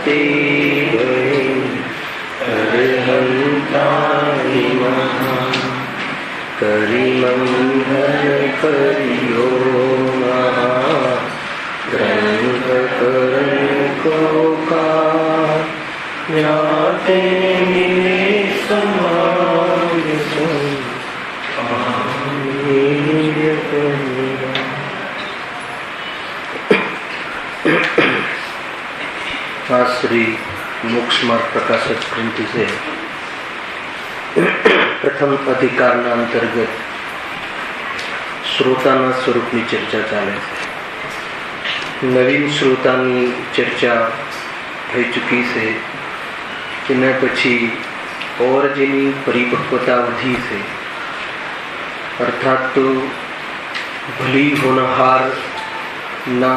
તે અરહંતાનિ મહા કરી મંગલ કર્યો મહા ગ્રંથ કરંકો કા જ્ઞાતે મિલે સમાગ श्री मोक्ष मार्ग प्रकाशक ग्रंथि से प्रथम अधिकार अंतर्गत श्रोताना स्वरूप की चर्चा चाले। नवीन श्रोतानी चर्चा थई चूकी से एना पछी और जेनी परिपक्वता वधी से अर्थात तो भली होनहार ना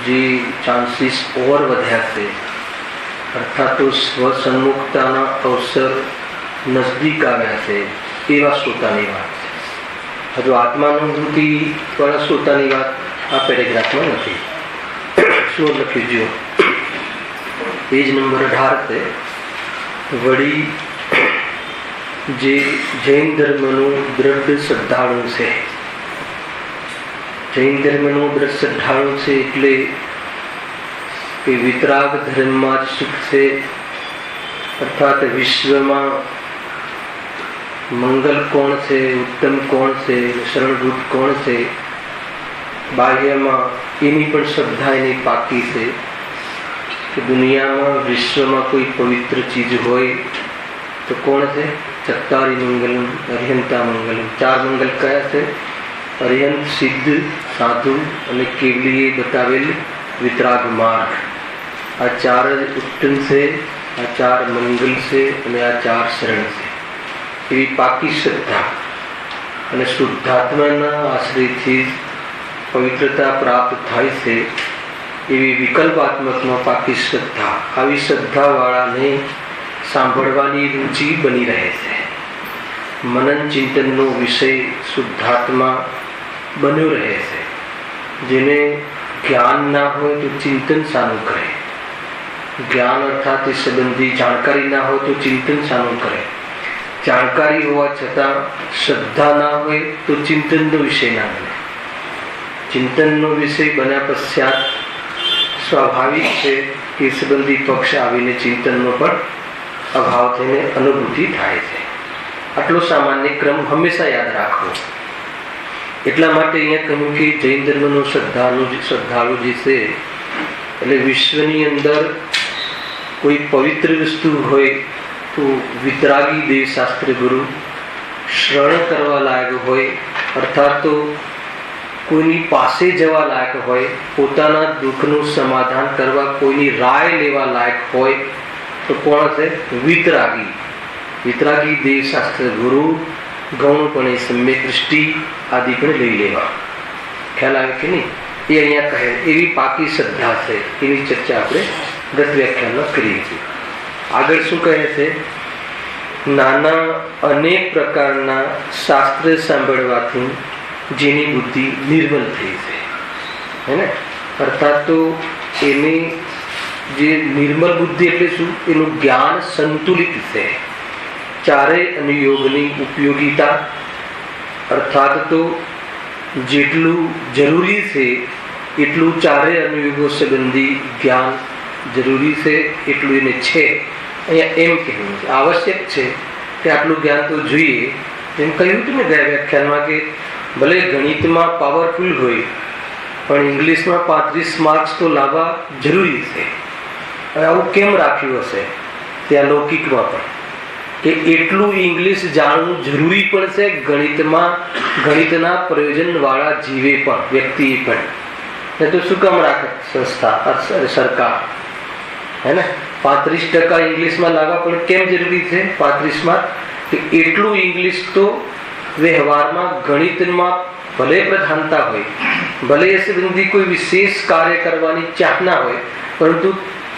जे चांसीस और वध्या से अर्थात तो स्वसन्मुखता अवसर नजदीक आव्या से एवा श्रोतानी बात है। हजू आत्मानुभूति वाला श्रोतानी बात आ पेरेग्राफ में नहीं। शो लख्यु पेज नंबर 18 से वड़ी जे जैन धर्मनो दृढ़ श्रद्धालु से जैन धर्मनो दृढ़ श्रद्धालु से એટલે કે વિતરાગ ધર્મમાં જ સુખ છે અર્થાત વિશ્વમાં મંગલ કોણ છે, ઉત્તમ કોણ છે, શરણભૂત કોણ છે, બાહ્યમાં એની પણ શ્રદ્ધા એની પાકી છે કે દુનિયામાં વિશ્વમાં કોઈ પવિત્ર ચીજ હોય તો કોણ છે? ચત્તારી મંગલમ અરિહંતા મંગલમ। ચાર મંગલ કયા છે? અરિહંત, સિદ્ધ, સાધુ અને કેવલીએ બતાવેલ વિતરાગ માર્ગ। आ चार उत्तम से, आ चार मंगल से और आ चार शरण से एवी पाकी श्रद्धा और शुद्धात्मा आश्रय थी पवित्रता प्राप्त थाय से एवी विकल्पात्मक में पाकी श्रद्धा। आवी श्रद्धा वाला ने सांभळवानी रुचि बनी रहे छे। मनन चिंतन नो विषय शुद्धात्मा बन्यो रहे छे। जेने ज्ञान ना हो तो चिंतन सानु करे, ज्ञान अर्थात इस संबंधी जानकारी ना हो तो चिंतन सानु करे, जानकारी होवा छता श्रद्धा ना हो तो चिंतन नो विषय ना बने। चिंतन नो विषय बन्या पश्चात स्वाभाविक है कि संबंधी पक्ष आवीने चिंतन नो पण अभाव थईने अनुभूति थाय छे। आटलो सामान्य क्रम हमेशा याद राखो। એટલા માટે અહીંયા કહ્યું કે જૈન ધર્મનો શ્રદ્ધાળુ જે છે એટલે વિશ્વની અંદર કોઈ પવિત્ર વસ્તુ હોય તો વિતરાગી દેવશાસ્ત્ર ગુરુ શ્રવણ કરવા લાયક હોય અર્થાત તો કોઈની પાસે જવા લાયક હોય, પોતાના દુઃખનું સમાધાન કરવા કોઈની રાય લેવા લાયક હોય તો કોણ છે? વિતરાગી। વિતરાગી દેવશાસ્ત્ર ગુરુ ગૌણપણે સમ્યક દૃષ્ટિ આદિ પણ લઈ લેવા। ખ્યાલ આવે કે નહીં? એ અહીંયા કહે એવી પાકી શ્રદ્ધા છે એની ચર્ચા આપણે ગત વ્યાખ્યાનમાં કરીએ છીએ। આગળ શું કહે છે? નાના અનેક પ્રકારના શાસ્ત્ર સાંભળવાથી જેની બુદ્ધિ નિર્મલ થઈ છે હે ને અર્થાત તો એની જે નિર્મલ બુદ્ધિ એટલે શું? એનું જ્ઞાન સંતુલિત છે। चारे अनुयोगनी उपयोगिता अर्थात तो जेटलू जरूरी से एटलू चारे अनुयोगों संबंधी ज्ञान जरूरी से एटलू एने छे। अहींया एम कहेवुं छे आवश्यक छे कि आटलू ज्ञान तो जोईए। एम कह्युं हतुं ने गया व्याख्यानमां के भले गणितमां पावरफुल होय पण इंग्लिशमां 35 मार्क्स तो लाववा जरूरी छे। हवे आवुं केम राख्युं हशे? त्यां लौकिकमां पण કે એટલું ઇંગ્લિશ જાણવું જરૂરી પડશે ગણિતમાં, ગણિતના પ્રયોજનવાળા જીવે પણ, વ્યક્તિએ પણ। ને તો શું કામ રાખે સંસ્થા સરકાર હે ને 35% ઇંગ્લિશમાં લાવવા પણ કેમ જરૂરી છે 35 માર્ક? કે એટલું ઇંગ્લિશ તો વ્યવહારમાં ગણિતમાં ભલે પ્રધાનતા હોય, ભલે એ સંબંધી કોઈ વિશેષ કાર્ય કરવાની ચાહના હોય, પરંતુ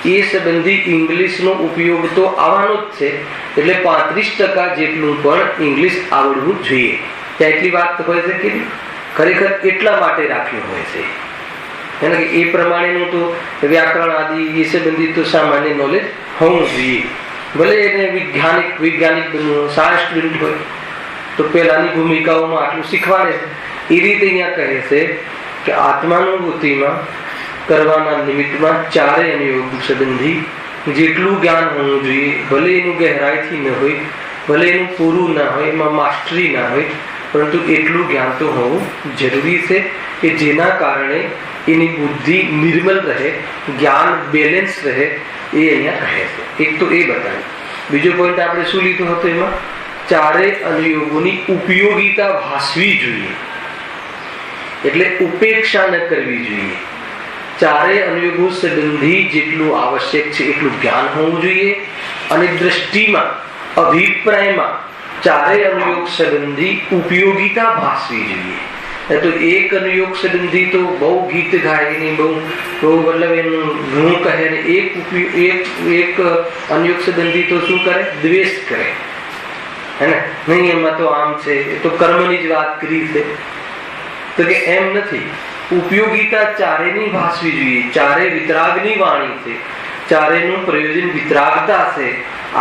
એ સંબંધી ઇંગ્લિશનો ઉપયોગ તો આવવાનો જ છે। એટલે 35% જેટલું પણ ઇંગ્લિશ આવડવું જોઈએ। ત્યાં એટલી વાત હોય છે કે ખરેખર એટલા માટે રાખ્યું હોય છે यानी कि ए प्रमाणेનું તો વ્યાકરણ આદિ એ સંબંધિત તો સામાન્ય નોલેજ હોવું જોઈએ. ભલે એને વૈજ્ઞાનિક બનવું, સાયન્સ સ્ટુડન્ટ હોય તો પહેલાની ભૂમિકાઓમાં આટલું શીખવાડે છે. એ રીતે અહીંયા કહે છે કે આત્માનુભૂતિમાં કરવાના નિમિત્તમાં ચારે અનુયોગ સંબંધી જેટલું જ્ઞાન હોવું જોઈએ, ભલે એનું ગહેરાઈથી ન હોય, ભલે એનું પૂરું ના હોય, એમાં માસ્ટરી ના હોય, પરંતુ એટલું જ્ઞાન તો હોવું જરૂરી છે કે જેના કારણે એની બુદ્ધિ નિર્મલ રહે, જ્ઞાન બેલેન્સ રહે. એ અહીંયા કહે છે. એક તો એ બતાવ્યું. બીજો પોઈન્ટ આપણે શું લીધો હતો? એમાં ચારે અનુયોગોની ઉપયોગિતા ભાસવી જોઈએ, એટલે ઉપેક્ષા ન કરવી જોઈએ. ચારે અનુયોગો સંબંધી જેટલું આવશ્યક છે એટલું જ્ઞાન હોવું જોઈએ, અને દ્રષ્ટિમાં, અભિપ્રાયમાં ચારે અનુયોગ સંબંધી ઉપયોગિતા ભાસવી જોઈએ. તો એક અનુયોગ સંબંધી તો બહુ ગીત ગાય, એની બહુ મતલબ એનું ઘણું કહે, ને એક અનુયોગ સંબંધી તો શું કરે? દ્વેષ કરે, હે ને? નહીં, એમાં તો આમ છે, એ તો કર્મની જ વાત કરી છે. તો કે એમ નથી, ઉપયોગિતા ચારેની ભાસવી જોઈએ. ચારે વિતરાગની વાણી છે, ચારેનું પ્રયોજન વિતરાગતા છે.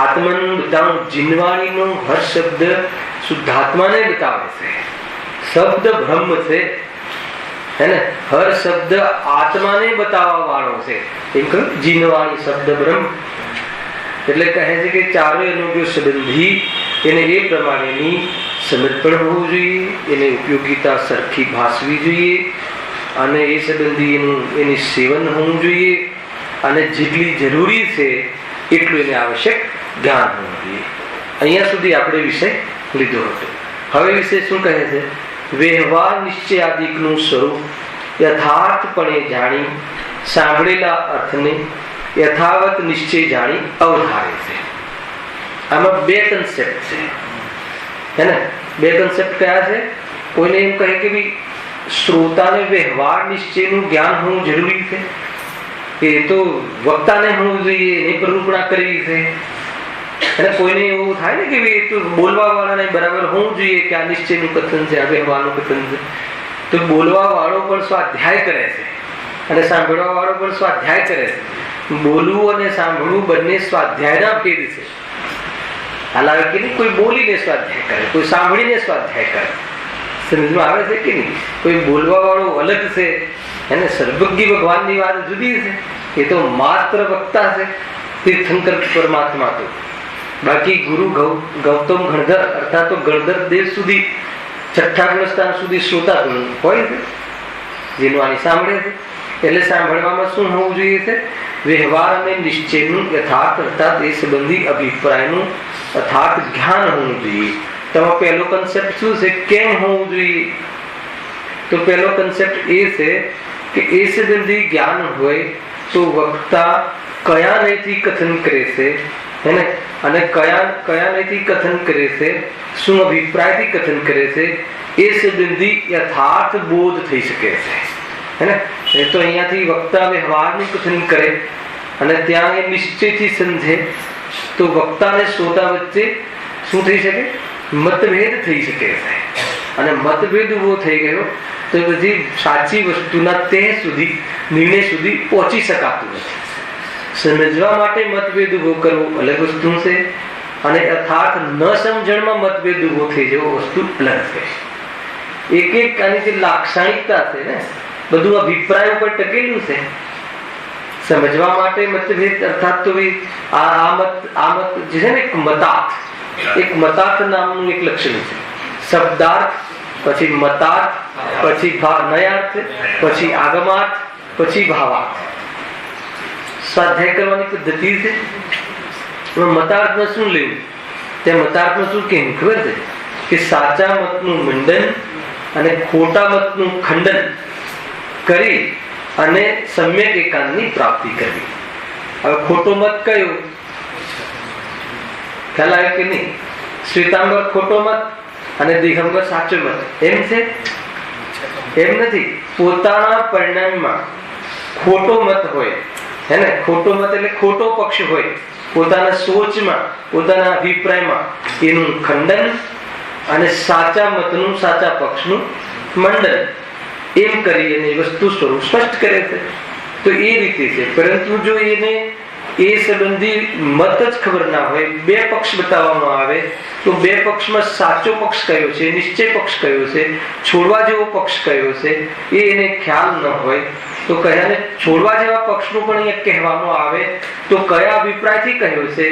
આત્માનું બતાવું, જીનવાણીનો હર શબ્દ શુદ્ધાત્માને બતાવે છે. શબ્દ બ્રહ્મ છે, હે ને? હર શબ્દ આત્માને બતાવવા વાળો છે. એમ કહ્યું જીનવાણી શબ્દ બ્રહ્મ. એટલે કહે છે કે ચારે અનુયોગ સંબંધી એને એ પ્રમાણેની સમર્પણ હોવું જોઈએ, એને ઉપયોગિતા સરખી ભાસવી જોઈએ, અને એ સંબંધી એની સેવન હોવું જોઈએ, અને જેટલી જરૂરી છે એટલું એને આવશ્યક જ્ઞાન હોવું જોઈએ. અહીંયા સુધી આપણે વિષય લીધો હતો. હવે વિષય શું કહે છે? વ્યવહાર નિશ્ચયાદિકનું સ્વરૂપ યથાર્થપણે જાણી સાંભળેલા અર્થને યથાવત નિશ્ચય જાણી અવધારે છે. આમાં બે કન્સેપ્ટ છે, હે ને? બે કન્સેપ્ટ કયા છે? કોઈને એમ કહે કે ભાઈ શ્રોતાને વ્યવહાર નિશ્ચયનું જ્ઞાન હોવું જરૂરી છે, કે તો વક્તાને હોવું જોઈએ, એની પ્રરૂપણા કરવી છે. અને કોઈને એવું થાય ને કે ભાઈ તો બોલવા વાળાને બરાબર હોવું જોઈએ કે આ નિશ્ચયનું કથન છે, આ વ્યવહારનું કથન છે. તો બોલવા વાળો પણ સ્વાધ્યાય કરે છે અને સાંભળવા વાળો પણ સ્વાધ્યાય કરે છે. બોલવું અને સાંભળવું બંને સ્વાધ્યાયના ભેદ છે. હાલાવે કે નહીં, કોઈ બોલીને સ્વાધ્યાય કરે, કોઈ સાંભળીને સ્વાધ્યાય કરે. સમજમાં આવે છે કે નહીં? કોઈ બોલવા વાળો અલગ છે, એને સર્વજ્ઞ ભગવાનની વાત જુદી છે, એ તો માત્ર વક્તા છે, તીર્થંકર પરમાત્મા. તો બાકી ગુરુ ગૌતમ ગણધર અર્થાત તો ગણધર દેવ સુધી, છઠ્ઠા ગુણસ્થાન સુધી શ્રોતા હોય છે, જેનું આની સાંભળે છે. એટલે સાંભળવામાં શું હોવું જોઈએ છે? વ્યવહાર અને નિશ્ચયનું યથાર્થ અર્થાત એ સંબંધી અભિપ્રાયનું યથાર્થ જ્ઞાન હોવું જોઈએ. તેમાં પહેલો કન્સેપ્ટ શું છે? કેમ હોવું જોઈએ? તો પહેલો કન્સેપ્ટ એ છે કે એ સંબંધી જ્ઞાન હોય તો વક્તા કયા નયથી કથન કરે છે, હે, અને કયા નયથી કથન કરે છે, શું અભિપ્રાયથી કથન કરે છે, એ સંબંધી યથાર્થ બોધ થઈ શકે છે, હે ને? એ તો અહીંયાથી વક્તા વ્યવહારનું કથન કરે અને ત્યાં એ નિશ્ચયથી સમજે તો વક્તા અને શ્રોતા વચ્ચે શું થઈ શકે? મતભેદ થઈ શકે છે. અને મતભેદ ઉભો થઈ ગયો તો પછી સાચી વસ્તુના તે સુધી, નિર્ણય સુધી પહોંચી શકાતું નથી. સમજવા માટે મતભેદ ઉભો કરવો અલગ વસ્તુ છે, અને યથાર્થ ન સમજણમાં મતભેદ ઉભો થઈ જવો વસ્તુ અલગ છે. એક આની જે લાક્ષણિકતા છે ને, બધું અભિપ્રાય ઉપર ટકેલું છે. સમજવા માટે મતભેદ અર્થાત તો આ મત જે છે ને, એક મતાર્થ નામનું એક લક્ષણ છે. શબ્દાર્થ, પછી મતાર્થ, પછી નયાર્થ, પછી આગમાર્થ, પછી ભાવાર્થ. સ્વાધ્યાય કરવાની પદ્ધતિ છે. મતાર્થમાં શું લેવું? ત્યાં મતાર્થમાં શું કેવું ખબર છે? કે સાચા મતનું મંડન અને ખોટા મતનું ખંડન કરી અને સમ્યક એકાંતની પ્રાપ્તિ કરવી. હવે ખોટો મત કયો? ખ્યાલ આવે કે નહીં? શ્વેતાંબર ખોટો મત અને દિગંબર સાચો મત, એમ છે? એમ નથી. પોતાના પરિણામમાં ખોટો મત હોય, હે ને? ખોટો મત એટલે ખોટો પક્ષ હોય, પોતાના સોચમાં, પોતાના અભિપ્રાયમાં એનું ખંડન અને સાચા મતનું, સાચા પક્ષનું મંડન. એમ કરી અને વસ્તુ સ્વરૂપ સ્પષ્ટ કરે છે. તો એ રીતે છે. પરંતુ જો એને એ સંબંધી મત જ ખબર ના હોય, બે પક્ષ બતાવવામાં આવે તો બે પક્ષમાં સાચો પક્ષ કયો છે, નિશ્ચય પક્ષ કયો છે, છોડવા જેવો પક્ષ કયો છે, એ એને ખ્યાલ ન હોય તો કયાને છોડવા જેવા પક્ષનું પણ અહીંયા કહેવામાં આવે તો કયા અભિપ્રાયથી કહ્યો છે,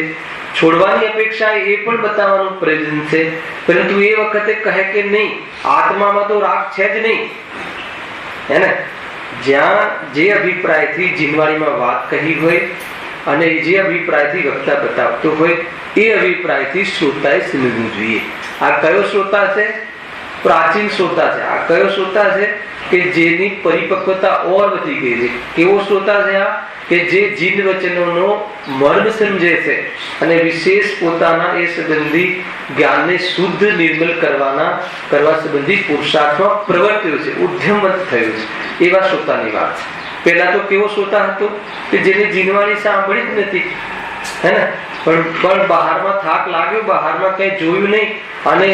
છોડવાની અપેક્ષા એ પણ બતાવવાનું પ્રયોજન છે. પરંતુ એ વખતે કહે કે નહીં, આત્મામાં તો રાગ છે જ નહીં, હે ને. જ્યાં જે અભિપ્રાયથી જીનવાણીમાં વાત કહી હોય અને જે અભિપ્રાયથી વક્તા બતાવતો હોય એ અભિપ્રાયથી શ્રોતાએ સમજવું જોઈએ. આ કયો શ્રોતા છે? પ્રાચીન શ્રોતા છે. આ કયો શ્રોતા છે? કે જેની પરિપક્વતા ઓર વધી ગઈ છે. કેવો શ્રોતા છે આ? કે જે જીન વચનોનો મર્મ સમજે છે અને વિશેષ પોતાના એ સંબંધી જ્ઞાનને શુદ્ધ નિર્મલ કરવા સંબંધી પુરુષાર્થમાં પ્રવર્ત્યો છે, ઉદ્યમવત થયો છે. એવા શ્રોતાની વાત છે. પહેલા તો કેવો શ્રોતા હતો? કે જેને જીનવાણી સાંભળી જ નથી, હે ને. પણ બહારમાં થાક લાગ્યો, બહારમાં કઈ જોયું નહીં અને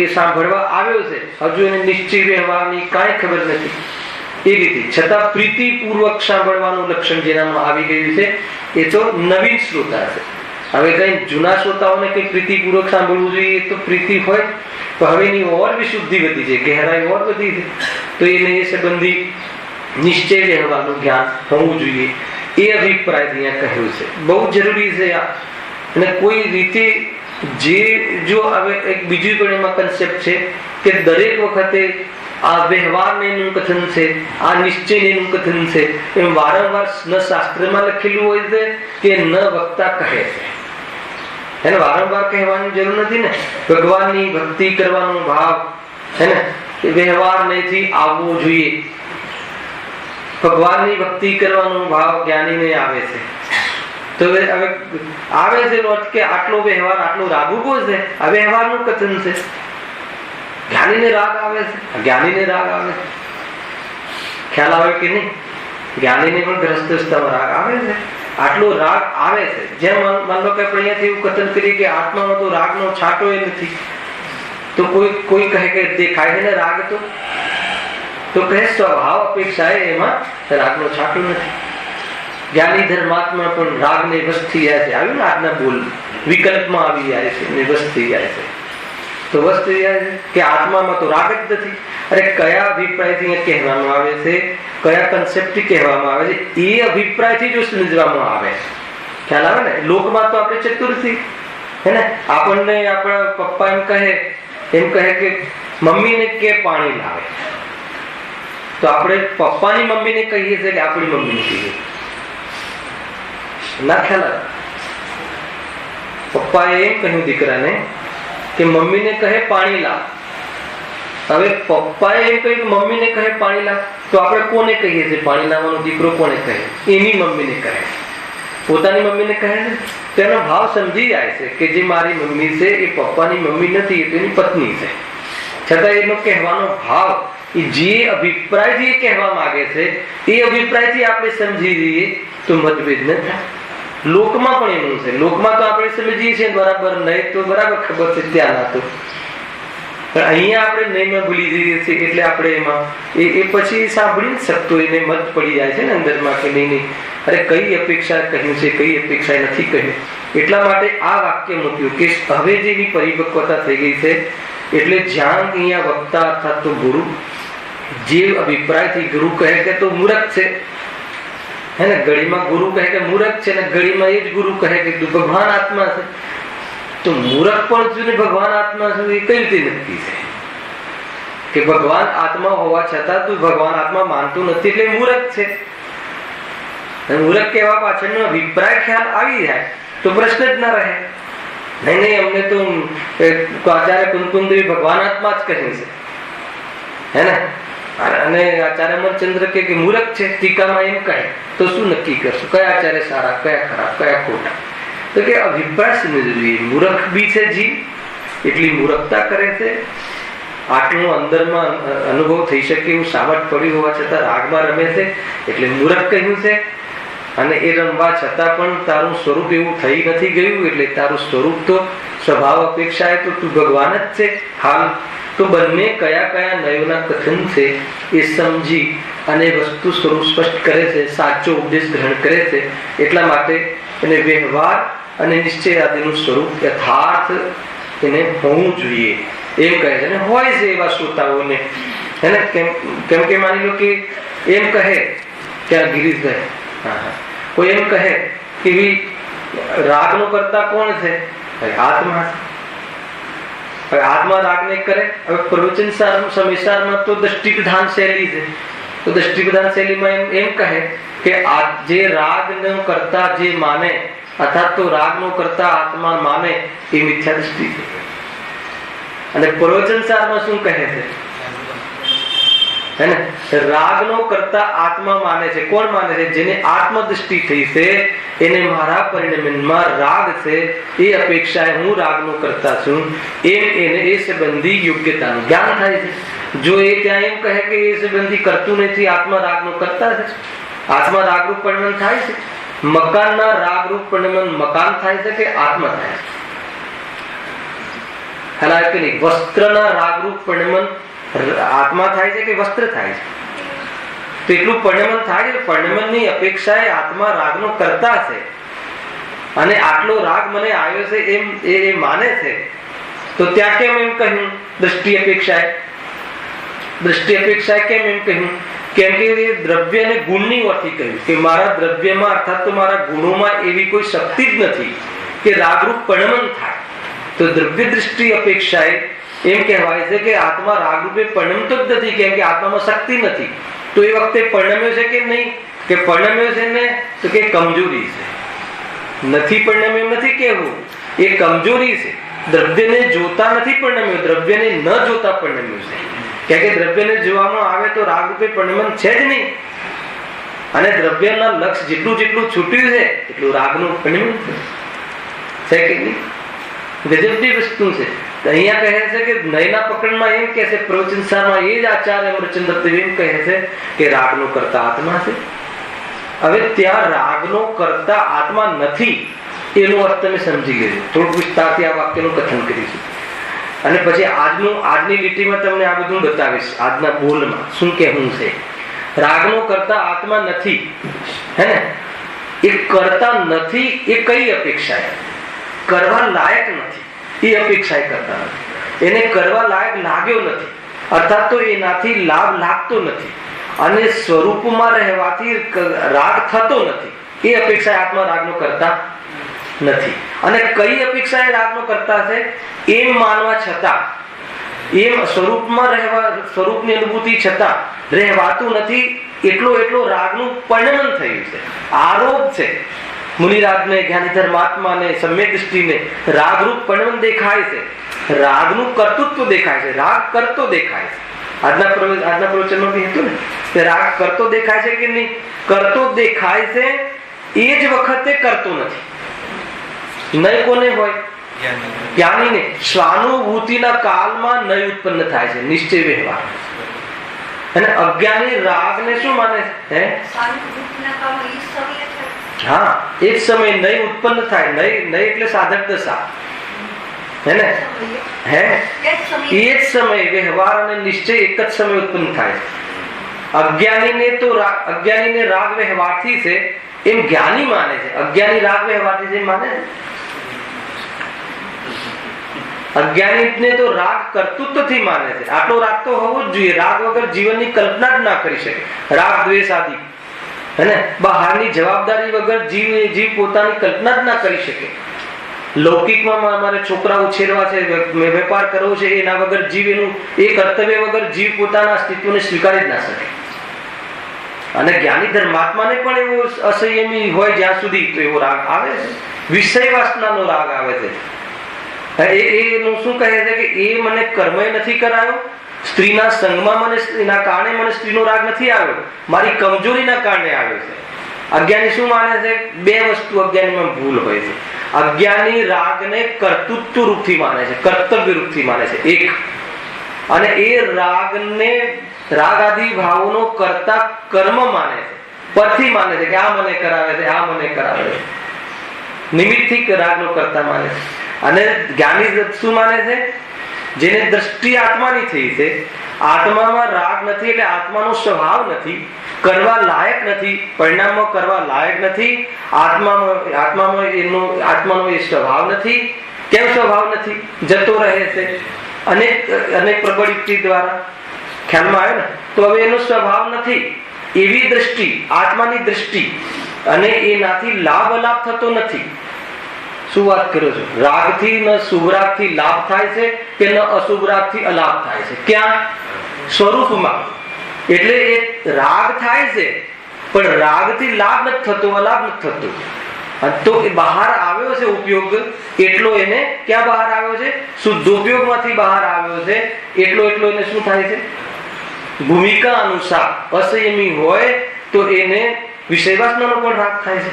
એ સાંભળવા આવ્યો છે, હજુ એને નિશ્ચય વ્યવહારની કાંઈ ખબર નથી. એ રીતે છતાં પ્રીતિપૂર્વક સાંભળવાનું લક્ષણ જેનામાં આવી ગયું છે એ તો નવીન શ્રોતા છે. હવે કઈ જૂના શ્રોતાઓને કઈ પ્રીતિપૂર્વક સાંભળવું જોઈએ તો પ્રીતિ હોય તો હવે એની ઓર વિશુદ્ધિ વધી છે, ગહેરાઈ ઓર વધી છે, તો એને એ સંબંધી નિશ્ચય વ્યવહારનું જ્ઞાન હોવું જોઈએ. એ અભિપ્રાય અહીંયા કહ્યું છે, બહુ જરૂરી છે આ. અને કોઈ રીતે જો હવે એક બીજું પણ એમાં કન્સેપ્ટ છે કે દરેક વખતે આ વ્યવહારને એનું કથન છે, આ નિશ્ચયને એનું કથન છે, એમ વારંવાર ન શાસ્ત્રમાં લખેલું હોય છે કે ન વક્તા કહે છે. એને વારંવાર કહેવાની જરૂર નથી ને. ભગવાનની ભક્તિ કરવાનો ભાવ, હે ને, એ વ્યવહાર નહીંથી આવવો જોઈએ. ભગવાનની ભક્તિ કરવાનો ભાવ જ્ઞાનીને આવે છે. તો હવે આવે છે કે આટલો વ્યવહાર, આટલો રાગ ઉભો છે, આ વ્યવહારનું કથન છે. જ્ઞાનીને રાગ આવે છે, જ્ઞાનીને રાગ આવે છે. ખ્યાલ આવે કે નહીં? જ્ઞાનીને પણ ગ્રસ્તસ્થામાં રાગ આવે છે. આટલો રાગ આવે છે. જેમ માન લો કે આપણે અહીંયાથી એવું કથન કરીએ કે આત્મામાં તો રાગનો છાંટો એ નથી, તો કોઈ કહે કે દેખાય છે ને રાગ, તો કહે સ્વભાવ અપેક્ષા એમાં રાગનો છાંટો નથી. જ્ઞાની ધર્માત્મા પણ રાગને વશ થઈ જાય છે. આવ્યું ને આજના બોલ વિકલ્પમાં આવી જાય છે ને વશ થઈ જાય છે. તો વશ થઈ જાય છે કે આત્મામાં તો રાગ જ નથી. અરે કયા અભિપ્રાયથી કહેવામાં આવે છે, કયા કન્સેપ્ટથી કહેવામાં આવે છે, એ અભિપ્રાયથી જો સમજવામાં આવે, ખ્યાલ આવે ને. લોકમાં તો આપણે ચતુર્થી, હે ને, આપણને આપણા પપ્પા એમ કહે કે મમ્મીને કે પાણી લાવે, તો આપણે પપ્પાની મમ્મીને કહીએ છીએ કે આપણી મમ્મીને કહીએ ના. ખ્યાલ આવે? પપ્પાએ એમ કહ્યું દીકરાને કે મમ્મીને કહે પાણી લાવ. હવે પપ્પાએ એમ કહ્યું કે મમ્મીને કહે પાણી લાવ, તો આપણે કોને કહીએ છીએ પાણી લાવવાનો? દીકરો કોને કહે? એની મમ્મીને કહે, પોતાની મમ્મીને કહે ને. તેનો ભાવ સમજી જાય છે કે જે મારી મમ્મી છે એ પપ્પાની મમ્મી નથી, એ તેની પત્ની છે. છતાં એનો કહેવાનો ભાવ, એ જે અભિપ્રાયથી કહેવા માંગે છે એ અભિપ્રાયથી આપણે સમજી લઈએ તો મતભેદ ન થાય. લોકમાં પણ એનું છે. લોકમાં તો આપણે સમજીએ છીએ બરાબર, નહીં તો બરાબર ખબર છે ત્યાં ના તો. પણ અહીંયા આપણે નહીં ભૂલી જઈએ છીએ એટલે આપણે એમાં એ પછી સાંભળી જ શકતો એને મત પડી જાય છે ને અંદરમાં કે નહીં, અરે કઈ અપેક્ષા કહ્યું છે, કઈ અપેક્ષા નથી કહ્યું. એટલા માટે આ વાક્ય મૂક્યું કે હવે જેની પરિપક્વતા થઈ ગઈ છે એટલે જ્યાં અહીંયા વક્તા અર્થાત તો ગુરુ જે અભિપ્રાયથી ગુરુ કહે કે તો મૂર્ખ છે, હે ને, ઘડીમાં ગુરુ કહે કે મૂર્ખ છે ને ઘડીમાં એ જ ગુરુ કહે કે તું ભગવાન આત્મા છે, તો મૂર્ખ પણ છું ને ભગવાન આત્મા છું એ કઈ રીતે નક્કી છે? કે ભગવાન આત્મા હોવા છતાં તું ભગવાન આત્મા માનતું નથી એટલે મૂર્ખ છે. મૂર્ખ કહેવા પાછળનો અભિપ્રાય ખ્યાલ આવી જાય તો પ્રશ્ન જ ના રહે. નહીં અમને તો આચાર્ય કુંકુમદેવી ભગવાન આત્મા જ કહે છે, હે ને. અને આચાર્ય અમરચંદ્ર કે મૂર્ખ છે, ટીકામાં એમ કહે તો શું નક્કી કરશું કયા આચાર્ય સારા, કયા ખરાબ, કયા ખોટા? તો કે અભિપ્રાય સમજવું જોઈએ. મૂર્ખ બી છે જીવ, એટલી મૂર્ખતા કરે છે. આટલું અંદરમાં અનુભવ થઈ શકે એવું સામર્થ પડ્યું હોવા છતાં રાગમાં રમે છે એટલે મૂર્ખ કહ્યું છે. અને એ રમવા છતાં પણ તારું સ્વરૂપ એવું થઈ નથી ગયું એટલે તારું સ્વરૂપ તો સ્વભાવ અપેક્ષા તો તું ભગવાન જ છે. હાલ તો બંને કયા કયા નયોના કથન છે એ સમજી અને વસ્તુ સ્વરૂપ સ્પષ્ટ કરે છે, સાચો ઉપદેશ ગ્રહણ કરે છે. એટલા માટે એને વ્યવહાર અને નિશ્ચય આદિનું સ્વરૂપ યથાર્થ એને હોવું જોઈએ એમ કહે છે. અને હોય છે એવા શ્રોતાઓને, હે ને, કેમ કે માની લો કે એમ કહે કે આ ગિરીશભાઈ કોઈ એમ કહે કે રાગનો કરતા કોણ છે? આત્મા. હવે આત્મા રાગ ને કરે. હવે પ્રવચન સમિસારમાં તો દ્રષ્ટિ પ્રધાન શૈલી છે, તો દ્રષ્ટિ પ્રધાન શૈલીમાં એમ કહે કે જે રાગ નો કરતા જે માને અર્થાત તો રાગ નો કરતા આત્મા માને એ મિથ્યા દ્રષ્ટિ છે. અને પ્રવચન સારમાં શું કહે છે? હે ને, રાગ નો કરતા આત્મા માને છે. કોણ માને છે? જેને આત્મદૃષ્ટિ થઈ છે, એને મારા પરિણમનમાં રાગ છે એ અપેક્ષાએ હું રાગનો કરતા છું એમ એને એ સંબંધી યોગ્યતાનું જ્ઞાન થાય છે. જો એ ત્યાં એમ કહે કે એ સંબંધી કરતું નથી, આત્મા રાગનો કરતા છે, આત્મા રાગરૂપ પરિણમન થાય છે. મકાનના રાગરૂપ પરિણમન મકાન થાય છે કે આત્મા થાય છે? વસ્ત્રના રાગરૂપ પરિણમન આત્મા થાય છે કે વસ્ત્ર થાય છે? તો એટલું પરિણમન થાય છે. પરિણમનની અપેક્ષાએ આત્મા રાગનો કરતા છે અને આટલો રાગ મને આવ્યો છે એમ એ માને છે. તો ત્યાં કેમ એમ કહ્યું દ્રષ્ટિ અપેક્ષાએ? દ્રષ્ટિ અપેક્ષાએ કેમ એમ કહ્યું? કેમ કે એ દ્રવ્ય અને ગુણની ઓળખી કહ્યું કે મારા દ્રવ્યમાં અર્થાત તો મારા ગુણોમાં એવી કોઈ શક્તિ જ નથી કે રાગરૂપ પરિણમન થાય. તો દ્રવ્ય દૃષ્ટિ અપેક્ષાએ એમ કહેવાય છે કે આત્મા રાગરૂપે પરિણમતો જ નથી, કેમ કે આત્મામાં શક્તિ નથી. તો એ વખતે પરિણમ્યો છે કે નહીં? કે પરિણમ્યો છે ને, તો કે કમજોરી છે. નથી પરિણમ્યો એમ નથી કેવું, એ કમજોરી છે. દ્રવ્યને જોતા નથી પરિણમ્યો, દ્રવ્યને ન જોતા પરિણમ્યો છે. કેમ કે દ્રવ્યને જોવામાં આવે તો રાગરૂપે પરિણમન છે જ નહીં. અને દ્રવ્યના લક્ષ જેટલું જેટલું છૂટ્યું છે એટલું રાગનું પરિણમન છે કે નહીં? ગજબની વસ્તુ છે. અહીંયા કહે છે કે નયના પકડમાં એમ કહે છે, પ્રવચન સારમાં એ જ આચાર્ય અમરચંદ્ર દેવ એમ કહે છે કે રાગનો કરતા આત્મા છે. હવે ત્યાં રાગનો કરતા આત્મા નથી એનો અર્થ તમે સમજી લેજો. થોડુંક વિસ્તારથી આ વાક્યનું કથન કરીશું અને પછી આજની લીટીમાં તમને આ બધું બતાવીશ. આજના બોલમાં શું કહેવું છે? રાગનો કરતા આત્મા નથી, હે ને, એ કરતા નથી. એ કઈ અપેક્ષા? કરવા લાયક નથી એ અપેક્ષા કરતા નથી. એને કરવા લાયક લાગ્યો નથી, અર્થાત તો એનાથી લાભ લાગતો નથી અને સ્વરૂપમાં રહેવાથી રાગ થતો નથી. એ અપેક્ષા આત્મા રાગનો કરતા નથી. અને કઈ અપેક્ષા એ રાગનો કરતા છે? એમ માનવા છતાં, એમ સ્વરૂપમાં રહેવા, સ્વરૂપની અનુભૂતિ છતાં રહેવાતું નથી. એટલો રાગનું પરિણમન થયું છે. આરોપ છે મુનિરાજને, જ્ઞાની ધર્માત્માને, સમ્યક દૃષ્ટિને રાગરૂપ પરિણમન દેખાય છે, રાગનું કર્તૃત્વ દેખાય છે, રાગ કરતો દેખાય છે. આજના પ્રવચનમાં બી હતું ને કે રાગ કરતો દેખાય છે કે નહીં? કરતો દેખાય છે, એ જ વખતે કરતો નથી. નહીં કોને હોય? જ્ઞાનીને. સ્વાનુભૂતિના કાળમાં નહીં ઉત્પન્ન થાય છે નિશ્ચય વ્યવહાર. અને અજ્ઞાની રાગને શું માને છે? હા, એ જ સમય નહીં ઉત્પન્ન થાય. નહીં એટલે સાધક દશા, હે ને, હે, એ જ સમય વ્યવહાર અને નિશ્ચય એક જ સમય ઉત્પન્ન થાય. અજ્ઞાનીને રાગ વ્યવહારથી છે એમ જ્ઞાની માને છે. અજ્ઞાની રાગ વ્યવહારથી છે માને. અજ્ઞાનીને તો રાગ કર્તૃત્વથી માને છે. આટલો રાગ તો હોવો જ જોઈએ. રાગ વગર જીવનની કલ્પના જ ના કરી શકે. રાગ દ્વેષ આદિ, હે ને, બહારની જવાબદારી વગર જીવ પોતાની કલ્પના જ ના કરી શકે. લૌકિકમાં મારે છોકરા ઉછેરવા છે, વેપાર કરવો છે, એના વગર જીવ, એનું એ કર્તવ્ય વગર જીવ પોતાના અસ્તિત્વને સ્વીકારી જ ના શકે. અને જ્ઞાની ધર્માત્માને પણ એવો અસંયમી હોય જ્યાં સુધી તો એવો રાગ આવે છે. વિષય વાસનાનો રાગ આવે છે. એનું શું કહે છે કે એ મને કર્મ નથી કરાયો, સ્ત્રીના સંગમાં મને, એના કારણે મને સ્ત્રીનો રાગ નથી આવ્યો, મારી કમજોરીના કારણે આવ્યો છે. અજ્ઞાની શું માને છે? બે વસ્તુ અજ્ઞાનીમાં ભૂલ હોય છે. અજ્ઞાની રાગને કર્તૃત્વ રૂપથી માને છે, કર્તવ્ય રૂપથી માને છે, એક. અને એ રાગને, રાગ આદિ ભાવોનો કરતા કર્મ માને છે, પરથી માને છે કે આ મને કરાવે છે, આ મને કરાવે છે. નિમિત્તથી રાગનો કરતા માને છે. અને જ્ઞાની શું માને છે? જેને દ્રષ્ટિ આત્માની થઈ છે, આત્મામાં રાગ નથી એટલે આત્માનો સ્વભાવ નથી, કરવા લાયક નથી, પરિણામમાં કરવા લાયક નથી, આત્માનો એ સ્વભાવ નથી. કેમ સ્વભાવ નથી? જતો રહે છે અનેક પ્રબળિત દ્વારા. ખ્યાલમાં આવે ને? તો હવે એનો સ્વભાવ નથી. એવી દ્રષ્ટિ, આત્માની દ્રષ્ટિ, અને એનાથી લાભ અલાભ થતો નથી. શું વાત કરો છો? રાગથી ન શુભ રાગથી લાભ થાય છે કે ન અશુભ રાગથી અલાભ થાય છે? ક્યાં? સ્વરૂપમાં. એટલે એ રાગ થાય છે પણ રાગથી લાભ નથી થતો, અલાભ નથી થતો. તો એ બહાર આવ્યો છે ઉપયોગ એટલો, એને ક્યાં બહાર આવ્યો છે? શુદ્ધોપયોગમાંથી બહાર આવ્યો છે એટલો એને શું થાય છે? ભૂમિકા અનુસાર અસંયમી હોય તો એને વિષય વાસનાનો પણ રાગ થાય છે.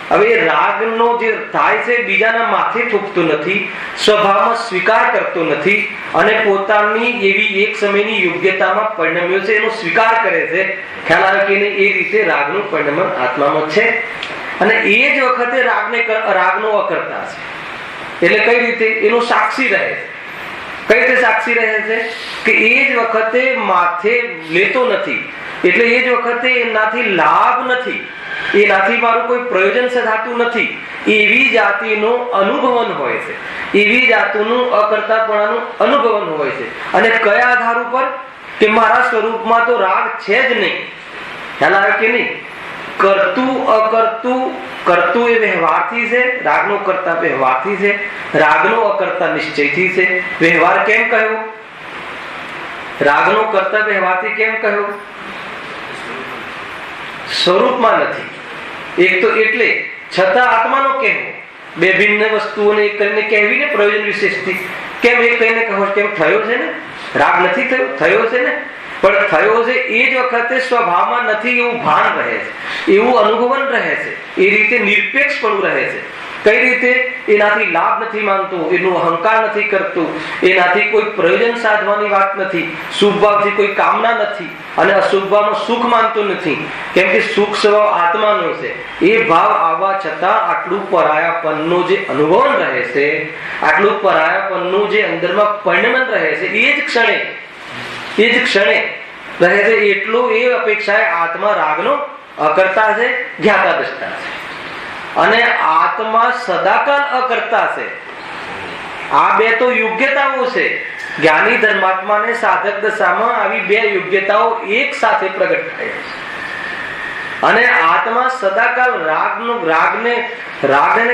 હવે એ રાગનો જે થાય છે બીજાના માથે થૂકતો નથી, સ્વભાવમાં સ્વીકાર કરતો નથી, અને પોતાની એવી એક સમયની યોગ્યતામાં પરિણમ્યો છે એનો સ્વીકાર કરે છે. ખ્યાલ આવે કે નહીં? એ રીતે રાગનું પરિણમન આત્મામાં છે. અને એ જ વખતે રાગનો અકર્તા છે. એટલે કઈ રીતે? એનો સાક્ષી રહે છે. કઈ રીતે સાક્ષી રહે છે? કે એ જ વખતે માથે લેતો નથી, એટલે એ જ વખતે એનાથી લાભ નથી, એનાથી મારું કોઈ પ્રયોજન થતું નથી, એવી જાતિનો અનુભવન હોય છે, એવી જાતનું અકર્તાપણાનું અનુભવન હોય છે. અને કયા આધાર ઉપર? કે મારા સ્વરૂપમાં તો રાગ છે જ નહીં. ખ્યાલ આવે કે નહીં? કરતું અકર્તું, કરતું એ વ્યવહારથી છે, રાગનો કરતા વ્યવહારથી છે, રાગનો અકર્તા નિશ્ચયથી છે. વ્યવહાર કેમ કહ્યો? રાગનો કરતા વ્યવહારથી કેમ કહ્યો? સ્વરૂપમાં નથી. એક તો એટલે છતાં આત્માનો કહેવો, બે ભિન્ન વસ્તુઓને એક કરીને કહેવીને પ્રયોજન વિશેષથી. કેમ એક કહીને કહો? કેમ થયો છે ને? રાગ નથી થયો, થયો છે ને? પણ થયો છે એ જ વખતે સ્વભાવમાં નથી એવું ભાન રહે છે, એવું અનુભવન રહે છે, એ રીતે નિરપેક્ષપણું રહે છે. કઈ રીતે? એનાથી લાભ નથી માંગતો, એનો અહંકાર નથી કરતો, એનાથી કોઈ પ્રયોજન સાધવાની વાત નથી, શુભ ભાવથી કોઈ કામના નથી, અને અશુભ ભાવમાં સુખ માનતો નથી. કેમ કે સુખ સ્વભાવ આત્માનો છે. એ ભાવ આવવા છતાં આટલું પરાયાપનનો જે અનુભવન રહે છે, આટલું પરાયાપનનું જે અંદરમાં પરિણમન રહે છે, એ જ ક્ષણે રહે છે. એટલો એ અપેક્ષાએ આત્મા રાગનો અકર્તા છે, જ્ઞાતા દ્રષ્ટા છે. અને આત્મા સદાકાલ અકર્તા છે. આ બે તો યોગ્યતાઓ છે. જ્ઞાની ધર્માત્માને સાધક દશામાં આવી બે યોગ્યતાઓ એક સાથે પ્રગટ થાય છે. અને આત્મા સદાકાલ રાગને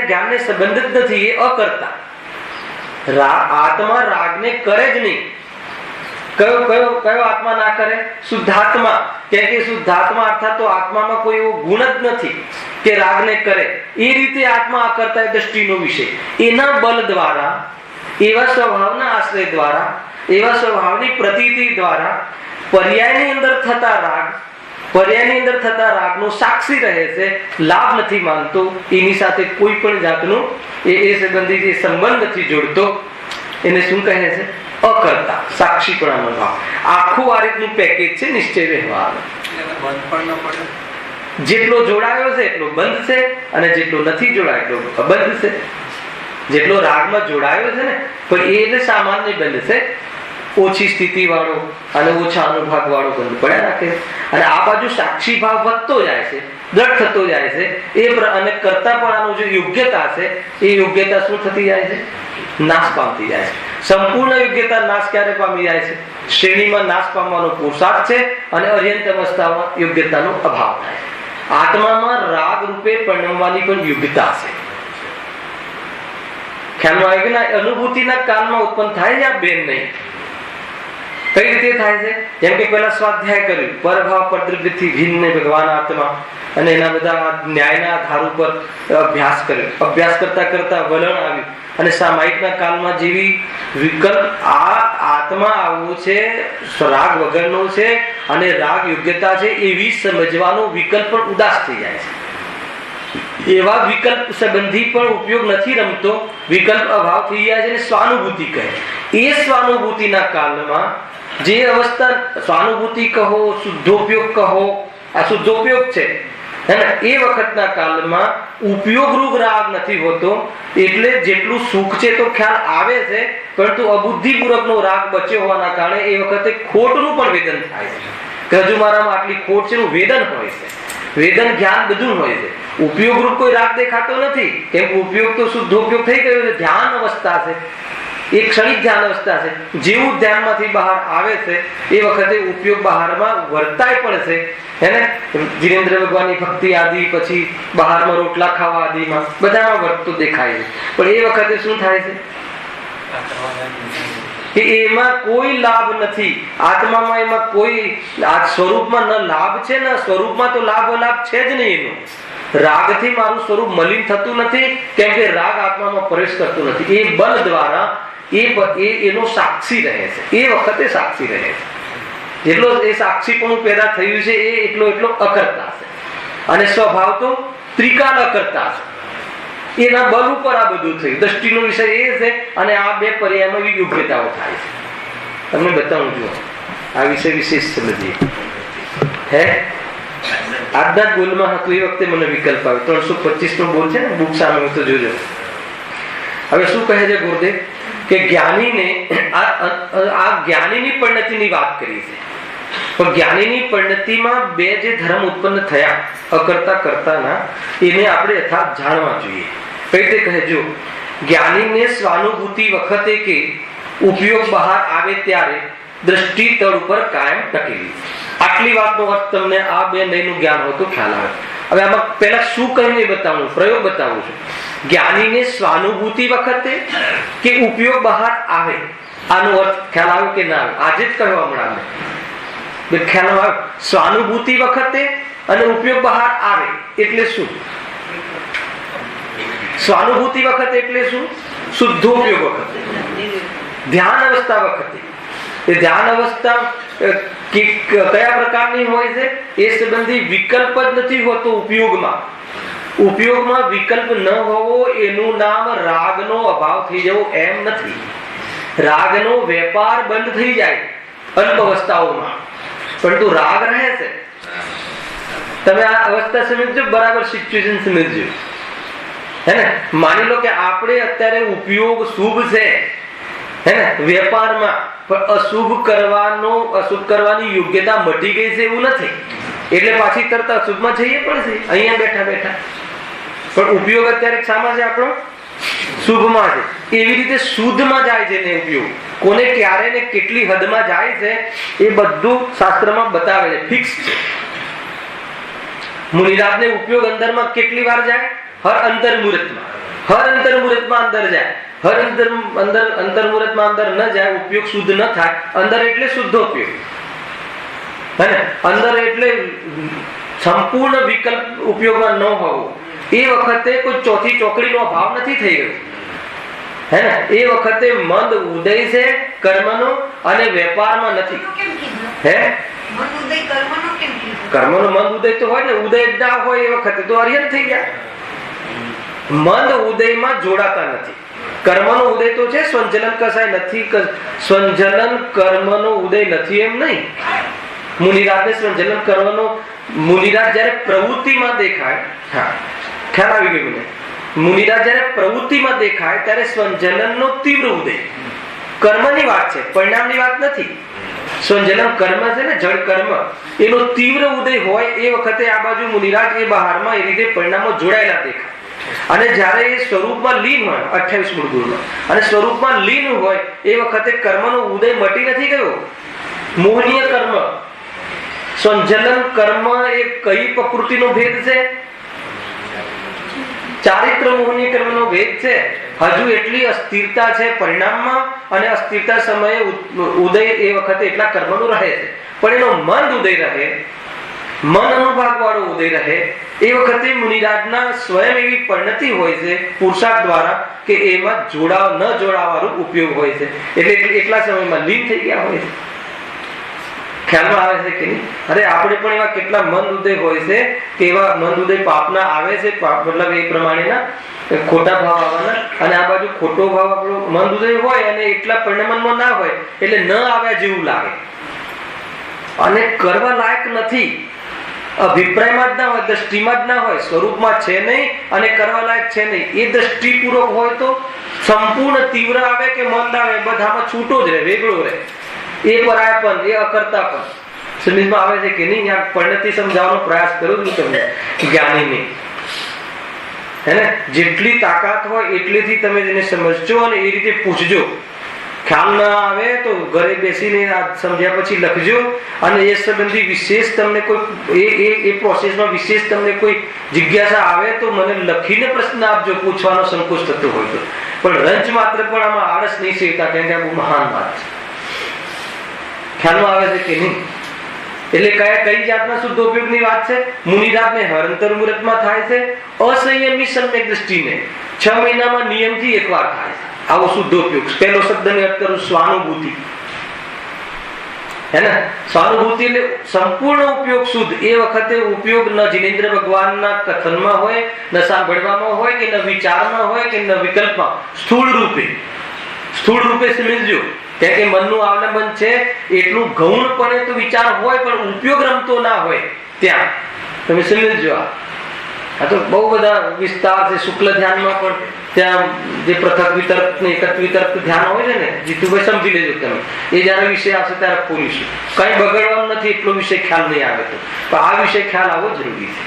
જ્ઞાનને સંબંધિત નથી, એ અકર્તા. આત્મા રાગને કરે જ નહીં. કયો આત્મા ના કરે? શુદ્ધાત્મા. કે શુદ્ધાત્મા અર્થાત તો આત્મામાં કોઈ એવો ગુણ જ નથી કે રાગને કરે. એ રીતે આત્મા અકર્તા દ્રષ્ટિનો વિષય. એના બલ દ્વારા, એવા સ્વભાવના આશ્રય દ્વારા, એવા સ્વભાવની પ્રતીતિ દ્વારા પર્યાયની અંદર થતા રાગનો સાક્ષી રહે છે, લાભ નથી માનતો, એની સાથે કોઈ પણ જાતનું એ સંબંધી જે સંબંધ નથી જોડતો. એને શું કહે છે? અકર્તા, સાક્ષીપણાનો ભાવ. આખું આ રીતનું પેકેજ છે નિશ્ચય વ્યવહાર. જેટલો જોડાયો છે એટલો બંધ છે, અને જેટલો નથી જોડાયો એટલો બંધ છે. જેટલો રાગમાં જોડાયો છે ને, પણ એને સામાન્ય બંધ છે. ઓછી સ્થિતિ વાળો અને ઓછા અનુભાગ વાળો બંધ પડ્યા રાખે. અને આ બાજુ સાક્ષી ભાવ વધતો જાય છે, દ્રઢ થતો જાય છે. અને કરતાપણાનો જે યોગ્યતા છે, એ યોગ્યતા શું થતી જાય છે? નાશ પામતી જાય છે. સંપૂર્ણ યોગ્યતા નાશ ક્યારે પામી જાય છે? શ્રેણીમાં નાશ પામવાનો પુરુષાર્થ છે, અને અર્યંત અવસ્થામાં યોગ્યતાનો અભાવ થાય છે. આત્મામાં રાગ રૂપે પરિણમવાની પણ યોગ્યતા છે. ખ્યાલમાં આવે કે ના? અનુભૂતિના કાલમાં ઉત્પન્ન થાય છે, આ બેન નહીં. કઈ રીતે થાય છે? જેમ કે પેલા સ્વાધ્યાય કર્યું, પરભાવ પરદ્રવ્યથી ભિન્ન ભગવાન આત્મા, અને એના બધા ન્યાયના આધાર ઉપર અભ્યાસ કર્યો. અભ્યાસ કરતા કરતા વલણ આવ્યું, અને સામાયિકના કાળમાં જેવી વિકલ્પ આ આત્મા આવો છે, રાગ વગરનો છે, અને રાગ યોગ્યતા છે, એવી સમજવાનો વિકલ્પ પણ ઉદાસ થઈ જાય છે. એવા વિકલ્પ સંબંધી પણ ઉપયોગ નથી રમતો, વિકલ્પ અભાવ થઈ જાય છે, અને સ્વાનુભૂતિ કહે. એ સ્વાનુભૂતિના કાળમાં જે અવસ્થા, સ્વાનુભૂતિ કહો, શુદ્ધોપયોગ કહો, આ શુદ્ધોપયોગ છે, હે ને? એ વખતના કાળમાં ઉપયોગરૂપ રાગ નથી હોતો, એટલે જેટલું સુખ છે તો ખ્યાલ આવે છે, પરંતુ અબુદ્ધિપૂર્વકનો રાગ બચ્યો હોવાના કારણે એ વખતે ખોટનું પણ વેદન થાય છે કે હજુ મારામાં આટલી ખોટ છે, એનું વેદન હોય છે. વેદન જ્ઞાન બધું હોય છે. ઉપયોગરૂપ કોઈ રાગ દેખાતો નથી, કેમ કે ઉપયોગ તો શુદ્ધ ઉપયોગ થઈ ગયો છે. ધ્યાન અવસ્થા છે, એ ક્ષણિક ધ્યાન અવસ્થા છે. જેવું ધ્યાનમાંથી બહાર આવે છે એ વખતે ઉપયોગ બહારમાં વર્તાય પણ છે, હે ને? ધીરેન્દ્ર ભગવાનની ભક્તિ આદિ, પછી બહારમાં રોટલા ખાવા આદિમાં બધામાં વર્તતો દેખાય છે. પણ એ વખતે શું થાય છે કે એમાં કોઈ લાભ નથી. આત્મામાં એમાં કોઈ આ સ્વરૂપમાં ન લાભ છે, ન સ્વરૂપમાં તો લાભ છે જ નહીં. એનું રાગથી મારું સ્વરૂપ મલિન થતું નથી, કેમ કે રાગ આત્મામાં પ્રવેશ કરતું નથી. એ બલ દ્વારા એનો સાક્ષી રહે છે. એ વખતે સાક્ષી રહે છે. જેટલો એ સાક્ષીપણું પેદા થયું છે એ એટલો અકર્તા છે. અને સ્વભાવ તો ત્રિકાલ અકર્તા છે. એના બલ ઉપર આ બધું થયું. દ્રષ્ટિનો વિષય એ છે, અને આ બે પર્યાયમાં યોગ્યતાઓ થાય છે. તમને બતાવું છું, આ વિષય વિશેષ સમજીએ. હે આજના બોલમાં હતું એ વખતે મને વિકલ્પ આવ્યો. 325 નો બોલ છે ને, બુક સામે તો જોજો. હવે શું કહે છે ગુરુદેવ કે જ્ઞાનીને આ જ્ઞાનીની પરિણતિની વાત કરી છે. પણ જ્ઞાનીની પરિણતિમાં બે જે ધર્મ ઉત્પન્ન થયા અકર્તા કર્તાના, એને આપણે યથાર્થ જાણવા જોઈએ. કઈ રીતે કહેજો, જ્ઞાનીને સ્વાનુભૂતિ વખતે કે ઉપયોગ બહાર આવે ત્યારે દ્રષ્ટિ તળ ઉપર કાયમ ટકેલી. આટલી વાતનો અર્થ તમને આ બે નયનું જ્ઞાન હોય તો ખ્યાલ આવે. હવે આમાં પહેલા શું કહીને બતાવું, પ્રયોગ બતાવું છું. જ્ઞાનીને સ્વાનુભૂતિ વખતે કે ઉપયોગ બહાર આવે, આનો અર્થ ખ્યાલ આવે કે ના આવે? આજે જ કહ્યું હમણાં ખ્યાલ આવે. સ્વાનુભૂતિ વખતે અને ઉપયોગ બહાર આવે એટલે શું? સ્વાનુભૂતિ વખતે એટલે શું? શુદ્ધ ઉપયોગ વખતે. ધ્યાન અવસ્થા વખતે. એ ધ્યાન અવસ્થા કયા પ્રકારની હોય છે? એ સંબંધી વિકલ્પ જ નથી હોતો ઉપયોગમાં. ઉપયોગમાં વિકલ્પ ન હોવો એનું નામ રાગનો અભાવ થઈ જવો એમ નથી. રાગનો વેપાર બંધ થઈ જાય અલ્પ અવસ્થાઓમાં, પરંતુ રાગ રહે છે. તમે આ અવસ્થા સમજજો, બરાબર સિચ્યુએશન સમજજો, હે ને? માની લો કે આપણે અત્યારે ઉપયોગ શુભ છે, હે ને, વેપારમાં, પણ અશુભ કરવાની યોગ્યતા મટી ગઈ છે એવું નથી. એટલે પાછી તરત અશુભમાં જઈએ પણ છે અહીંયા બેઠા બેઠા. પણ ઉપયોગ અત્યારે શામાં છે? આપણો શુભમાં છે. એવી રીતે શુદ્ધમાં જાય છે ને ઉપયોગ. કોને ક્યારે ને કેટલી હદમાં જાય છે એ બધું શાસ્ત્રમાં બતાવે છે, ફિક્સ છે. મુનિરાજને ઉપયોગ અંદરમાં કેટલી વાર જાય? હર અંતર મુહૂર્તમાં. હર અંતર મુહૂર્તમાં અંદર જાય. હર અંતર મુહૂર્તમાં અંદર ન જાય, ઉપયોગ શુદ્ધ ન થાય. અંદર એટલે શુદ્ધ ઉપયોગ, હે ને? અંદર એટલે સંપૂર્ણ વિકલ્પ ઉપયોગમાં ન હોવો. એ વખતે કોઈ ચોથી ચોકડીનો અભાવ નથી થઈ ગયો, હે ને? એ વખતે મંદ ઉદય છે કર્મનો અને વેપારમાં નથી. હે કર્મનો મંદ ઉદય તો હોય ને, ઉદય ના હોય એ વખતે તો અર્યન થઈ ગયા. મંદ ઉદયમાં જોડાતા નથી. કર્મનો ઉદય તો છે, સ્વંજલન કસાય નથી. સ્વંજલન કર્મનો ઉદય નથી એમ નહીં. મુનિરાજને સ્વંજલન કર્મનો, મુનિરાજ જયારે પ્રવૃત્તિમાં દેખાય, હા ખ્યાલ આવી ગયો મને. મુનિરાજ જયારે પ્રવૃત્તિમાં દેખાય ત્યારે સ્વંજલનનો તીવ્ર ઉદય. કર્મની વાત છે, પરિણામની વાત નથી. સ્વંજલન કર્મ છે ને, જળ કર્મ, એનો તીવ્ર ઉદય હોય એ વખતે આ બાજુ મુનિરાજ એ બહારમાં એ રીતે પરિણામો જોડાયેલા દેખાય. અને જયારે એ સ્વરૂપમાં લીન હોય 28 મૂળગુણમાં, અને સ્વરૂપમાં લીન હોય એ વખતે કર્મનો ઉદય મટી નથી ગયો. મોહનીય કર્મ, સ્વંજલન કર્મ એ કઈ પ્રકૃતિનો ભેદ છે? ચારિત્ર મોહનીય કર્મનો ભેદ છે. હજુ એટલી અસ્થિરતા છે પરિણામમાં, અને અસ્થિરતા સમયે ઉદય એ વખતે એટલા કર્મનો રહે છે. પણ એનો મંદ ઉદય રહે, મન અનુભાગ વાળો ઉદય રહે એ વખતે મુનિરાજના સ્વયં એવી પરિણતિ હોય છે પુરુષાર્થ દ્વારા કે એમાં ન જોડાવાનો ઉપયોગ હોય છે. એટલે એટલા સમયમાં લીન થઈ ગયા હોય છે. ખ્યાલમાં આવે છે કે નહીં? અરે આપણે પણ એવા કેટલા મંદ ઉદય હોય છે કે એવા મંદ ઉદય પાપના આવે છે, મતલબ એ પ્રમાણેના ખોટા ભાવ આવવાના. અને આ બાજુ ખોટો ભાવ આપણો મંદ ઉદય હોય અને એટલા પરિણામમાં ના હોય એટલે ન આવ્યા જેવું લાગે અને કરવા લાયક નથી. અભિપ્રાયમાં જ ના હોય, દ્રષ્ટિમાં જ ના હોય, સ્વરૂપમાં છે નહીં અને કરવા લાયક છે નહીં, એ દ્રષ્ટિપૂર્વક હોય તો સંપૂર્ણ તીવ્ર આવે કે મંદ આવે બધામાં છૂટો જ રહે, વેગળો રહે. એ પરાયપન, એ અકર્તા પણ સમજમાં આવે છે કે નહીં? આ પરિણતિ સમજાવવાનો પ્રયાસ કરું છું તમને, જ્ઞાની નહીં. હે ને? જેટલી તાકાત હોય એટલેથી તમે તેને સમજજો અને એ રીતે પૂછજો. ખ્યાલ ના આવે તો ઘરે બેસીને આ સમજ્યા પછી લખજો, અને એ સંબંધી વિશેષ તમને કોઈ એ પ્રોસેસમાં વિશેષ તમને કોઈ જિજ્ઞાસા આવે તો મને લખીને પ્રશ્ન આપજો, પૂછવાનો સંકોચ થતો હોય તો. પણ રંચ માત્ર પણ આમાં આળસ નહીં સેવતા, કારણ કે આ બહુ મહાન વાત છે. ખ્યાલમાં આવે છે કે નહીં? એટલે કઈ જાતના શુદ્ધ ઉપયોગની વાત છે? મુનિરાજને હરંતર મુહૂર્તમાં થાય છે, અસંયમી સમ્યક દ્રષ્ટિને 6 મહિનામાં નિયમથી એકવાર થાય છે. આવો શુદ્ધ ઉપયોગ. પહેલો શબ્દને અર્થ કરું સ્વાનુભૂતિ, હે ને? સ્વાનુભૂતિ એટલે સંપૂર્ણ ઉપયોગ શુદ્ધ. એ વખતે ઉપયોગ ન જિનેન્દ્ર ભગવાનના કથનમાં હોય, ન સાંભળવામાં હોય, કે ન વિચારમાં હોય, કે ન વિકલ્પમાં, સ્થૂળ રૂપે સમજજો. કારણ કે મનનું અવલંબન છે એટલું ગૌણપણે તો વિચાર હોય પણ ઉપયોગ રમતો ના હોય ત્યાં તમે સમજજો. આ તો બહુ બધા વિસ્તાર છે. શુક્લ ધ્યાનમાં પણ ત્યાં જે પૃથક વિતર્ક ને એકત્વ વિતર્ક ધ્યાન હોય છે ને, જીતુભાઈ સમજી લેજો તમે. એ જયારે વિષય આવશે ત્યારે ખોલીશું. કઈ બગડવાનું નથી, એટલો વિષય ખ્યાલ નહીં આવે તો. પણ આ વિષય ખ્યાલ આવવો જરૂરી છે.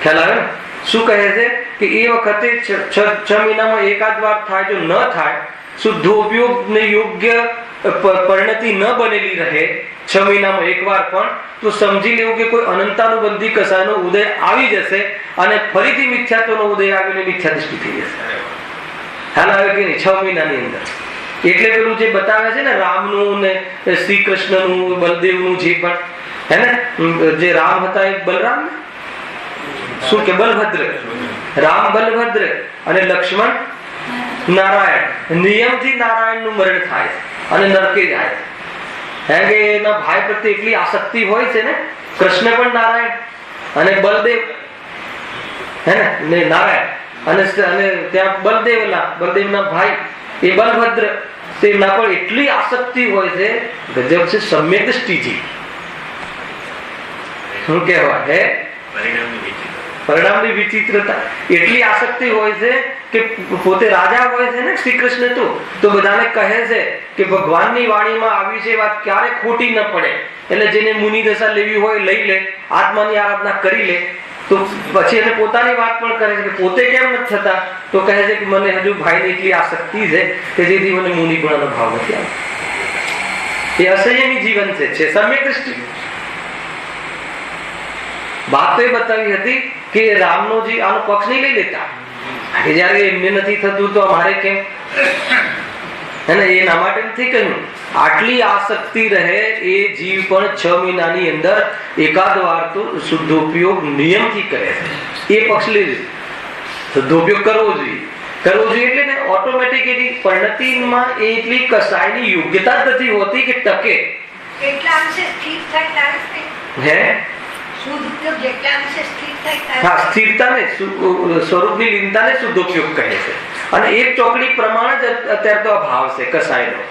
ખ્યાલ આવે ને? શું કહે છે કે એ વખતે 6 મહિનામાં એકાદ વાર થાય. જો ન થાય, શુદ્ધ ઉપયોગ ને યોગ્ય પરિણતિ ન બનેલી રહે 6 મહિનામાં એકવાર પણ, તો સમજી લેવું કે કોઈ અનંતાનુબંધી કસાયનો ઉદય આવી જશે અને ફરીથી મિથ્યાત્વનો ઉદય આવીને મિથ્યા દૃષ્ટિ થઈ જશે. હાલ આવે કે નહીં? 6 મહિનાની અંદર. એટલે પેલું જે બતાવે છે ને રામનું ને શ્રી કૃષ્ણનું, બલદેવનું, જે પણ હે ને, જે રામ હતા એ બલરામ ને શું કે બલભદ્ર, રામ બલભદ્ર અને લક્ષ્મણ નારાયણ. નિયમથી નારાયણનું મરણ થાય અને નરકે જાય. કારણ કે એના ભાઈ પ્રત્યે એટલી આસક્તિ હોય છે ને. કૃષ્ણ પણ નારાયણ અને બલદેવ, હે ને, નારાયણ અને ત્યાં બલદેવના ભાઈ એ બલભદ્ર, તેમના પણ એટલી આસક્તિ હોય છે. ગજબ છે. સમ્યક દ્રષ્ટિથી શું કહેવાય? હે પરિણામની વિચિત્રતા. એટલી આસક્તિ હોય છે કે પોતે રાજા હોય છે ને શ્રી કૃષ્ણ, તો બધાને કહે છે કે ભગવાનની વાણીમાં આવી છે વાત ક્યારે ખોટી ન પડે. એટલે જેને મુનિ દશા લેવી હોય લઈ લે, આત્માની આરાધના કરી લે. તો પછી એને પોતાની વાત પણ કરે છે કે પોતે કેમ નથી થતા, તો કહે છે કે મને હજુ ભાઈની એટલી આસક્તિ છે કે જેથી મને મુનિ ગુણનો ભાવ નથી આવતો. એ અસંયમી જીવન છે. સમ્યક દ્રષ્ટિ. વાત તો એ બતાવી હતી કે રામનો જે આનો પક્ષ નહીં લઈ લેતા, કે જયારે એમને નથી થતું તો અમારે કેમ, અને એના માટે નથી કહ્યું. આટલી આસક્તિ રહે એ જીવ પણ 6 મહિનાની અંદર એકાદ વાર તો શુદ્ધ ઉપયોગ નિયમથી કરે છે. એ પક્ષ લઈ શુદ્ધ ઉપયોગ કરવો જોઈએ એટલે ને ઓટોમેટિક એની પરિણતિમાં એટલી કસાયની યોગ્યતા જ નથી હોતી કે ટકે. કેટલા અંશે સ્થિર થાય? હે સ્થિરતાને સ્વરૂપની લીનતાને શુદ્ધ ઉપયોગ કહે છે. અને એક ચોકડી પ્રમાણે જ અત્યારે તો અભાવ છે કસાયનો.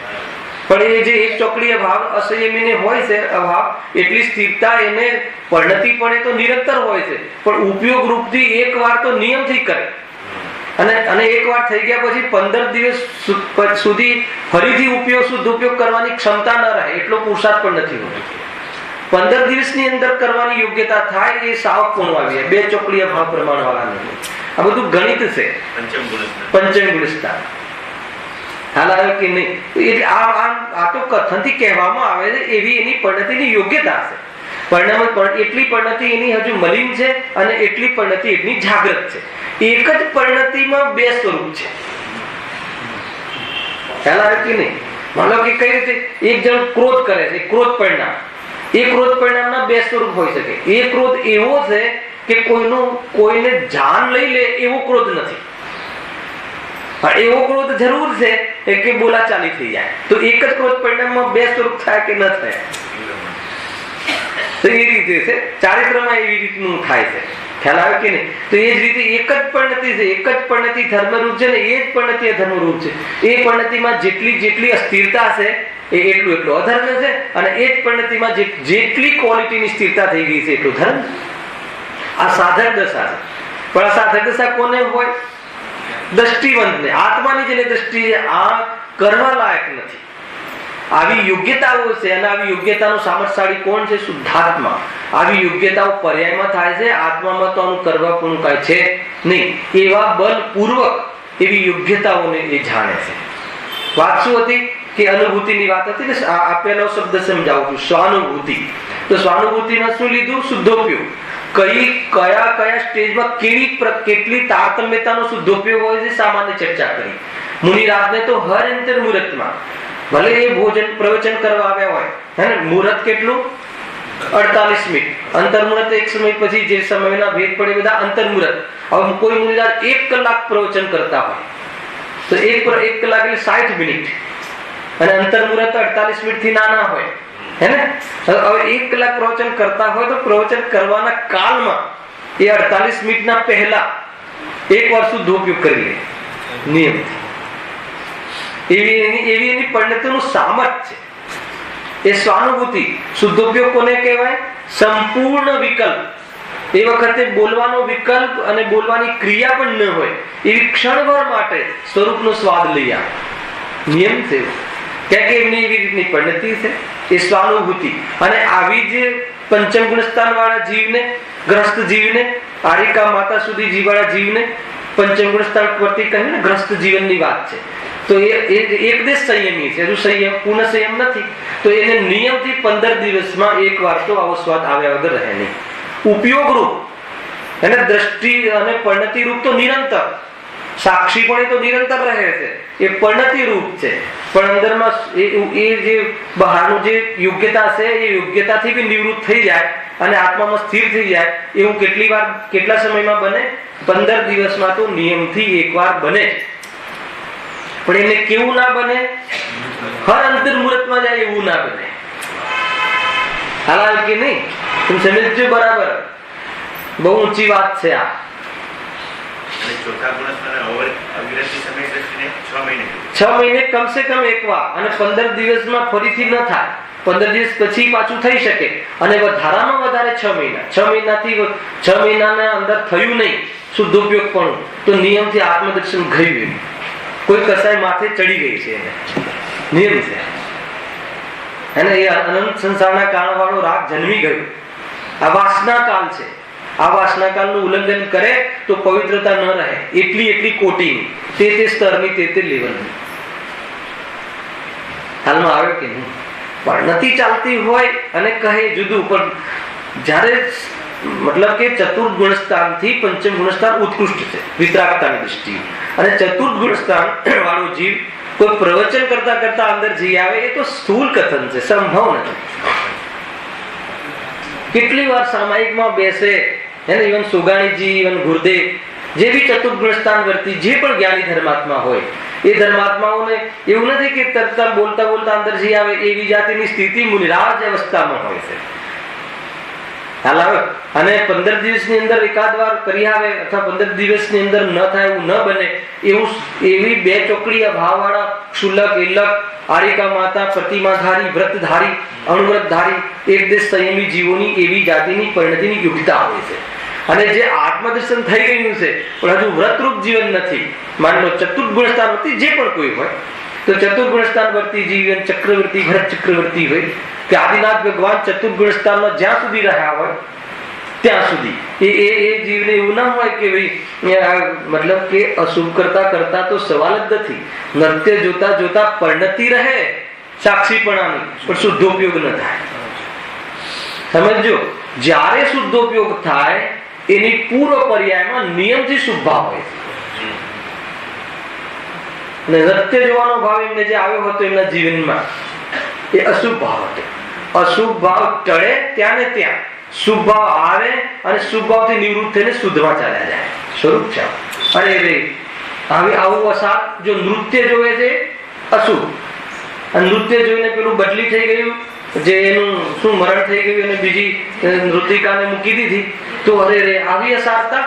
પણ એ જે એક ચોકડી અભાવ અસંયમીને હોય છે અભાવ, એટલી સ્થિરતા એને પરિણતિ પણ એ તો નિરંતર હોય છે. પણ ઉપયોગ રૂપથી એક વાર તો નિયમથી કરે, અને એક વાર થઈ ગયા પછી 15 દિવસ સુધી ફરીથી શુદ્ધ ઉપયોગ કરવાની ક્ષમતા ન રહે એટલો પુરુષાર્થ પણ નથી હોતો. 15 દિવસની અંદર કરવાની યોગ્યતા થાય એ સાવ પૂર્ણ આવી જાય. 2 ચોકડીય ભાવ પ્રમાણ વાળા નથી. આ બધું ગણિત છે. પંચમ ગુણસ્તા. હાલ આવ્યો કે નહીં? એટલે આ તો કથનથી કહેવામાં આવે છે એવી એની પરિણતિની યોગ્યતા છે. એટલી પરિણતિ એની હજુ મલિન છે અને એટલી પરિણતિ એની જાગૃત છે. એક જ પરિણતિમાં 2 સ્વરૂપ છે. ખ્યાલ આવ્યો કે નહીં? માનો કે કઈ રીતે એક જણ ક્રોધ કરે છે, ક્રોધ પરિણામ. એ ક્રોધ પરિણામના 2 સ્વરૂપ હોઈ શકે. એ ક્રોધ એવો છે કે કોઈને જાન લઈ લે એવો ક્રોધ નથી, પણ એવો ક્રોધ જરૂર છે કે બોલાચાલી થઈ જાય. તો એક જ ક્રોધ પરિણામમાં 2 સ્વરૂપ થાય કે ન થાય? તો એ રીતે છે ચારિત્રમાં, એવી રીતનું થાય છે. ખ્યાલ આવે કે નહીં? તો એ જ રીતે એક જ પરિણતિ છે, એક જ પરિણતિ ધર્મરૂપ છે ને એ જ પરિણતિ અધર્મરૂપ છે. એ પરિણતિમાં જેટલી અસ્થિરતા છે એટલું અધર્મ છે, અને એ જ પરિણતિમાં જેટલી ક્વોલિટીની સ્થિરતા થઈ ગઈ છે એટલું ધર્મ. આ સાધક દશા છે. પણ આ સાધક દશા કોને હોય? દ્રષ્ટિવંતને. આત્માની જેને દ્રષ્ટિ છે આ કરવા લાયક નથી. આવી યોગ્યતાઓ છે અને આવી યોગ્યતાનો સામર્થશાળી કોણ છે? શુદ્ધાત્મા. આવી યોગ્યતાઓ પર્યાયમાં થાય છે, આત્મામાં તો આનું કરવા પણ કાંઈ છે નહીં. એવા બલપૂર્વક એવી યોગ્યતાઓને એ જાણે છે. વાત શું હતી કે અનુભૂતિની વાત હતી ને. આપેલો શબ્દ સમજાવું છું, સ્વાનુભૂતિ. તો સ્વાનુભૂતિમાં શું લીધું? શુદ્ધોપયોગ. કયા સ્ટેજમાં કેટલી તારતમ્યતાનો શુદ્ધોપયોગ હોય છે સામાન્ય ચર્ચા કરી. મુનિરાજને તો હર અંતર મુહૂર્તમાં ભલે એ ભોજન પ્રવચન કરવા આવ્યા હોય હે ને, મુહૂર્ત કેટલું? 48 મિનિટ. અંતર મુહૂર્ત એક સમય પછી જે સમયના ભેદ પડે બધા અંતર મુહૂર્ત. હવે કોઈ મુનિરાજ 1 કલાક પ્રવચન કરતા હોય તો 1 કલાક એટલે 60 મિનિટ અને અંતર મુહૂર્ત 48 મિનિટ થી નાના હોય હે ને. હવે 1 કલાક પ્રવચન કરતા હોય તો પ્રવચન કરવાના કાળમાં એ 48 મિનિટના પહેલા એક વાર શુદ્ધ ઉપયોગ કરી લે નિયમથી. એવી એની પરિણતિનું સામર્થ્ય છે. એ સ્વાનુભૂતિ. શુદ્ધોપયોગ કોને કહેવાય? સંપૂર્ણ વિકલ્પ. એ વખતે બોલવાનો વિકલ્પ અને બોલવાની ક્રિયા પણ ન હોય એવી ક્ષણભર માટે સ્વરૂપનો સ્વાદ લઈ આવે. નિયમ છે કે એમની એવી રીતની પરિણતિ છે. એ સ્વાનુભૂતિ. અને આવી જે પંચમ ગુણસ્થાન વાળા જીવને, ગ્રસ્ત જીવને, આરિકા માતા સુધી જીવાળા જીવને પંચમ ગુણસ્થાન પરથી કહ્યું ને, ગ્રસ્ત જીવનની વાત છે. તો એ એકદેશ સંયમી છે, હજુ સંયમ પૂર્ણ સંયમ નથી. તો એને નિયમથી 15 દિવસમાં એક વાર તો આવો સ્વાદ આવ્યા વગર રહે નહીં. ઉપયોગ રૂપ અને દ્રષ્ટિ અને પરિણતિ રૂપ તો નિરંતર. સાક્ષી પણ એ તો નિરંતર રહે છે, એ પરિણતિ રૂપ છે. પણ અંદરમાં એ જે બહારનું જે યોગ્યતા છે એ યોગ્યતાથી બી નિવૃત્ત થઈ જાય અને આત્મામાં સ્થિર થઈ જાય. એવું કેટલા સમયમાં બને? 15 દિવસમાં તો નિયમથી એકવાર બને. પણ એને કેવું ના બને? હર અંતર મુહૂર્તમાં જાય એવું ના બને. હાલ કે નહીં? તમે સમજજો બરાબર. બહુ ઊંચી વાત છે આ. 6 મહિને કમસે કમ એક વાર અને 15 દિવસમાં ફરીથી ન થાય. 15 દિવસ પછી પાછું થઈ શકે અને વધારામાં વધારે 6 મહિના. 6 મહિનાથી 6 મહિનાના અંદર થયું નહીં શુદ્ધોપયોગ પણ તો નિયમથી આત્મદર્શન ગયું. કોઈ કસાય માથે ચડી ગઈ છે એને. નિયમ છે અને એ અનંત સંસારના કાળ વાળો રાગ જન્મી ગયો. આ વાસના કાળ છે. આ વાસના કાળનું ઉલ્લંઘન કરે તો પવિત્રતા ન રહે. એટલી કોટીની તે સ્તરની તે લેવલની. હાલમાં આવે કે નહીં? પણ નથી ચાલતી હોય અને કહે જુદું. પણ જ્યારે મતલબ કે ચતુર્થ ગુણસ્થાનથી પંચમ ગુણસ્થાન ઉત્કૃષ્ટ છે વિતરાગતાની દ્રષ્ટિએ. અને ચતુર્થ ગુણસ્થાન વાળો જીવ કોઈ પ્રવચન કરતા કરતા અંદર જઈ આવે એ તો સ્થૂલ કથન છે, સંભવ નથી. કેટલી વાર સામાયિકમાં બેસે એને ઇવન સોગાણીજી, ઇવન ગુરુદેવ, જે બી ચતુર્થ ગુણસ્થાન વર્તી જે પણ જ્ઞાની ધર્માત્મા હોય એ ધર્માત્માઓને એવું નથી કે તરત બોલતા બોલતા અંદર જઈ આવે. એવી જાતિની સ્થિતિ મુનિરાજ અવસ્થામાં હોય છે. હાલ આવે અને 15 દિવસની અંદર એકાદ વાર કરી આવે અથવા 15 દિવસની અંદર ન થાય એવું ન બને એવી 2 ચોકડી ભાવવાળા ક્ષુલક, એલક, આરિકા માતા, પ્રતિમાધારી, વ્રતધારી, અણુવ્રતધારી એકદેશ સંયમી જીવોની એવી જાતિની પરિણતિની યોગ્યતા હોય છે. અને જે આત્મદર્શન થઈ ગયું છે પણ હજુ વ્રતરૂપ જીવન નથી. માની લો ચતુર્થ ગુણસ્થાન વર્તી જે પણ કોઈ હોય તો ચતુર્થ ગુણસ્થાન વર્તી જીવન ચક્રવર્તી, ભરત ચક્રવર્તી હોય કે આદિનાથ ભગવાન ચતુર્થ ગુણસ્થાનમાં જ્યાં સુધી રહ્યા હોય ત્યાં સુધી એ જીવને એવું ના હોય કે ભાઈ મતલબ કે અશુભ કરતા કરતા તો સવાલ જ નથી. નૃત્ય જોતા જોતા પરિણતિ રહે સાક્ષીપણાની, પણ શુદ્ધોપયોગ ન થાય. સમજો, જ્યારે શુદ્ધોપયોગ થાય એની પૂર્વ પર્યાયમાં નિયમથી શુભ ભાવ હોય. અને નૃત્ય જોવાનો ભાવ એમને જે આવ્યો હતો એમના જીવનમાં એ અશુભ ભાવ હતો. અશુભ ભાવ ટળે ત્યાં ને ત્યાં શુભ ભાવ આવે અને શુભ ભાવથી નિવૃત્ત થઈને શુદ્ધમાં ચાલ્યા જાય. સ્વરૂપ છે. અરે રે હવે આવું અસાર જો નૃત્ય જોવે છે અશુભ, અને નૃત્ય જોઈને પેલું બદલી થઈ ગયું, જે એનું શું મરણ થઈ ગયું અને બીજી નૃતિકાને મૂકી દીધી, તો અરે રે આવી અસારતા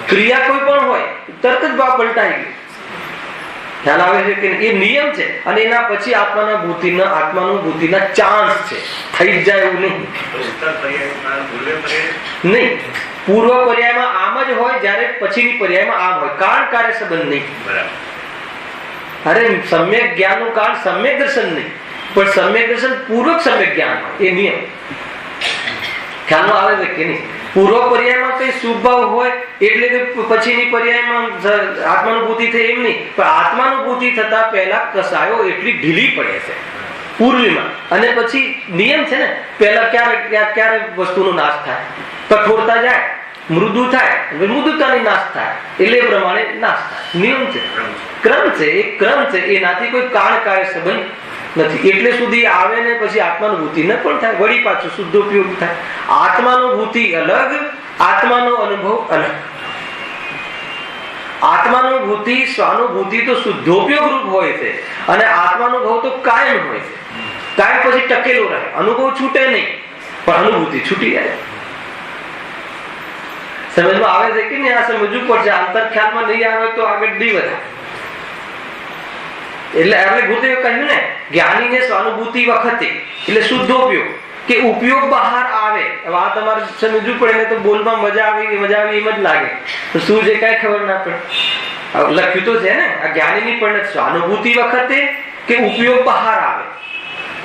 ક્રિયા કોઈ પણ હોય તરત જ ભાવ પલટાઈ ગયો. ખ્યાલ આવે છે કે એ નિયમ છે. અને એના પછી આત્માનુભૂતિના ચાન્સ છે. થઈ જ જાય એવું નહીં. પૂર્વ પર્યાયમાં આમ જ હોય, જ્યારે પછીની પર્યાયમાં આમ હોય. કારણ કાર્ય સંબંધ નહીં. અરે સમ્યક જ્ઞાનનું કારણ સમ્યક દર્શન નહીં, પણ સમ્યક દર્શન પૂર્વક સમ્યક જ્ઞાન હોય, એ નિયમ ખ્યાલમાં આવે છે કે નહીં? પૂર્વ પર્યાયમાં કઈ શુભ ભાવ હોય એટલે કે પછીની પર્યાયમાં આત્માનુભૂતિ થઈ એમ નહીં, પણ આત્માનુભૂતિ થતા પહેલા કસાયો એટલી ઢીલી પડે છે પૂર્વીમાં, અને પછી નિયમ છે ને, પહેલા ક્યારે વસ્તુનો નાશ થાય? કઠોરતા જાય, મૃદુ થાય, મૃદુતાની નાશ થાય, એટલે એ પ્રમાણે નાશ થાય. નિયમ છે, ક્રમ છે, એ ક્રમ છે. એનાથી કોઈ કારણ કાર્ય સંબંધ નથી. એટલે સુધી આવે ને પછી આત્માનુભૂતિ ન પણ થાય, વળી પાછું શુદ્ધ ઉપયોગ થાય. આત્માનુભૂતિ અલગ, આત્માનો અનુભવ અલગ. આત્માનુભૂતિ સ્વાનુભૂતિ તો શુદ્ધોપયોગ રૂપ હોય છે, અને આત્માનુભવ તો કાયમ હોય છે. કાયમ પછી ટકેલો રહે, અનુભવ છૂટે નહીં, પણ અનુભૂતિ છૂટી જાય. સમજમાં આવે છે કે નહીં? આ સમજવું પડશે. આંતર ખ્યાલમાં નહીં આવે તો આગળ નહીં વધે. એટલે ગુરુદેવે કહ્યું ને, જ્ઞાનીને સ્વાનુભૂતિ વખતે એટલે શુદ્ધોપયોગ કે ઉપયોગ બહાર આવે. આ તમારે સમજવું પડે ને, તો બોલમાં મજા આવી એમ જ લાગે, તો શું છે કઈ ખબર ના પડે. લખ્યું તો છે ને, આ જ્ઞાનીની પણ સ્વાનુભૂતિ વખતે કે ઉપયોગ બહાર આવે.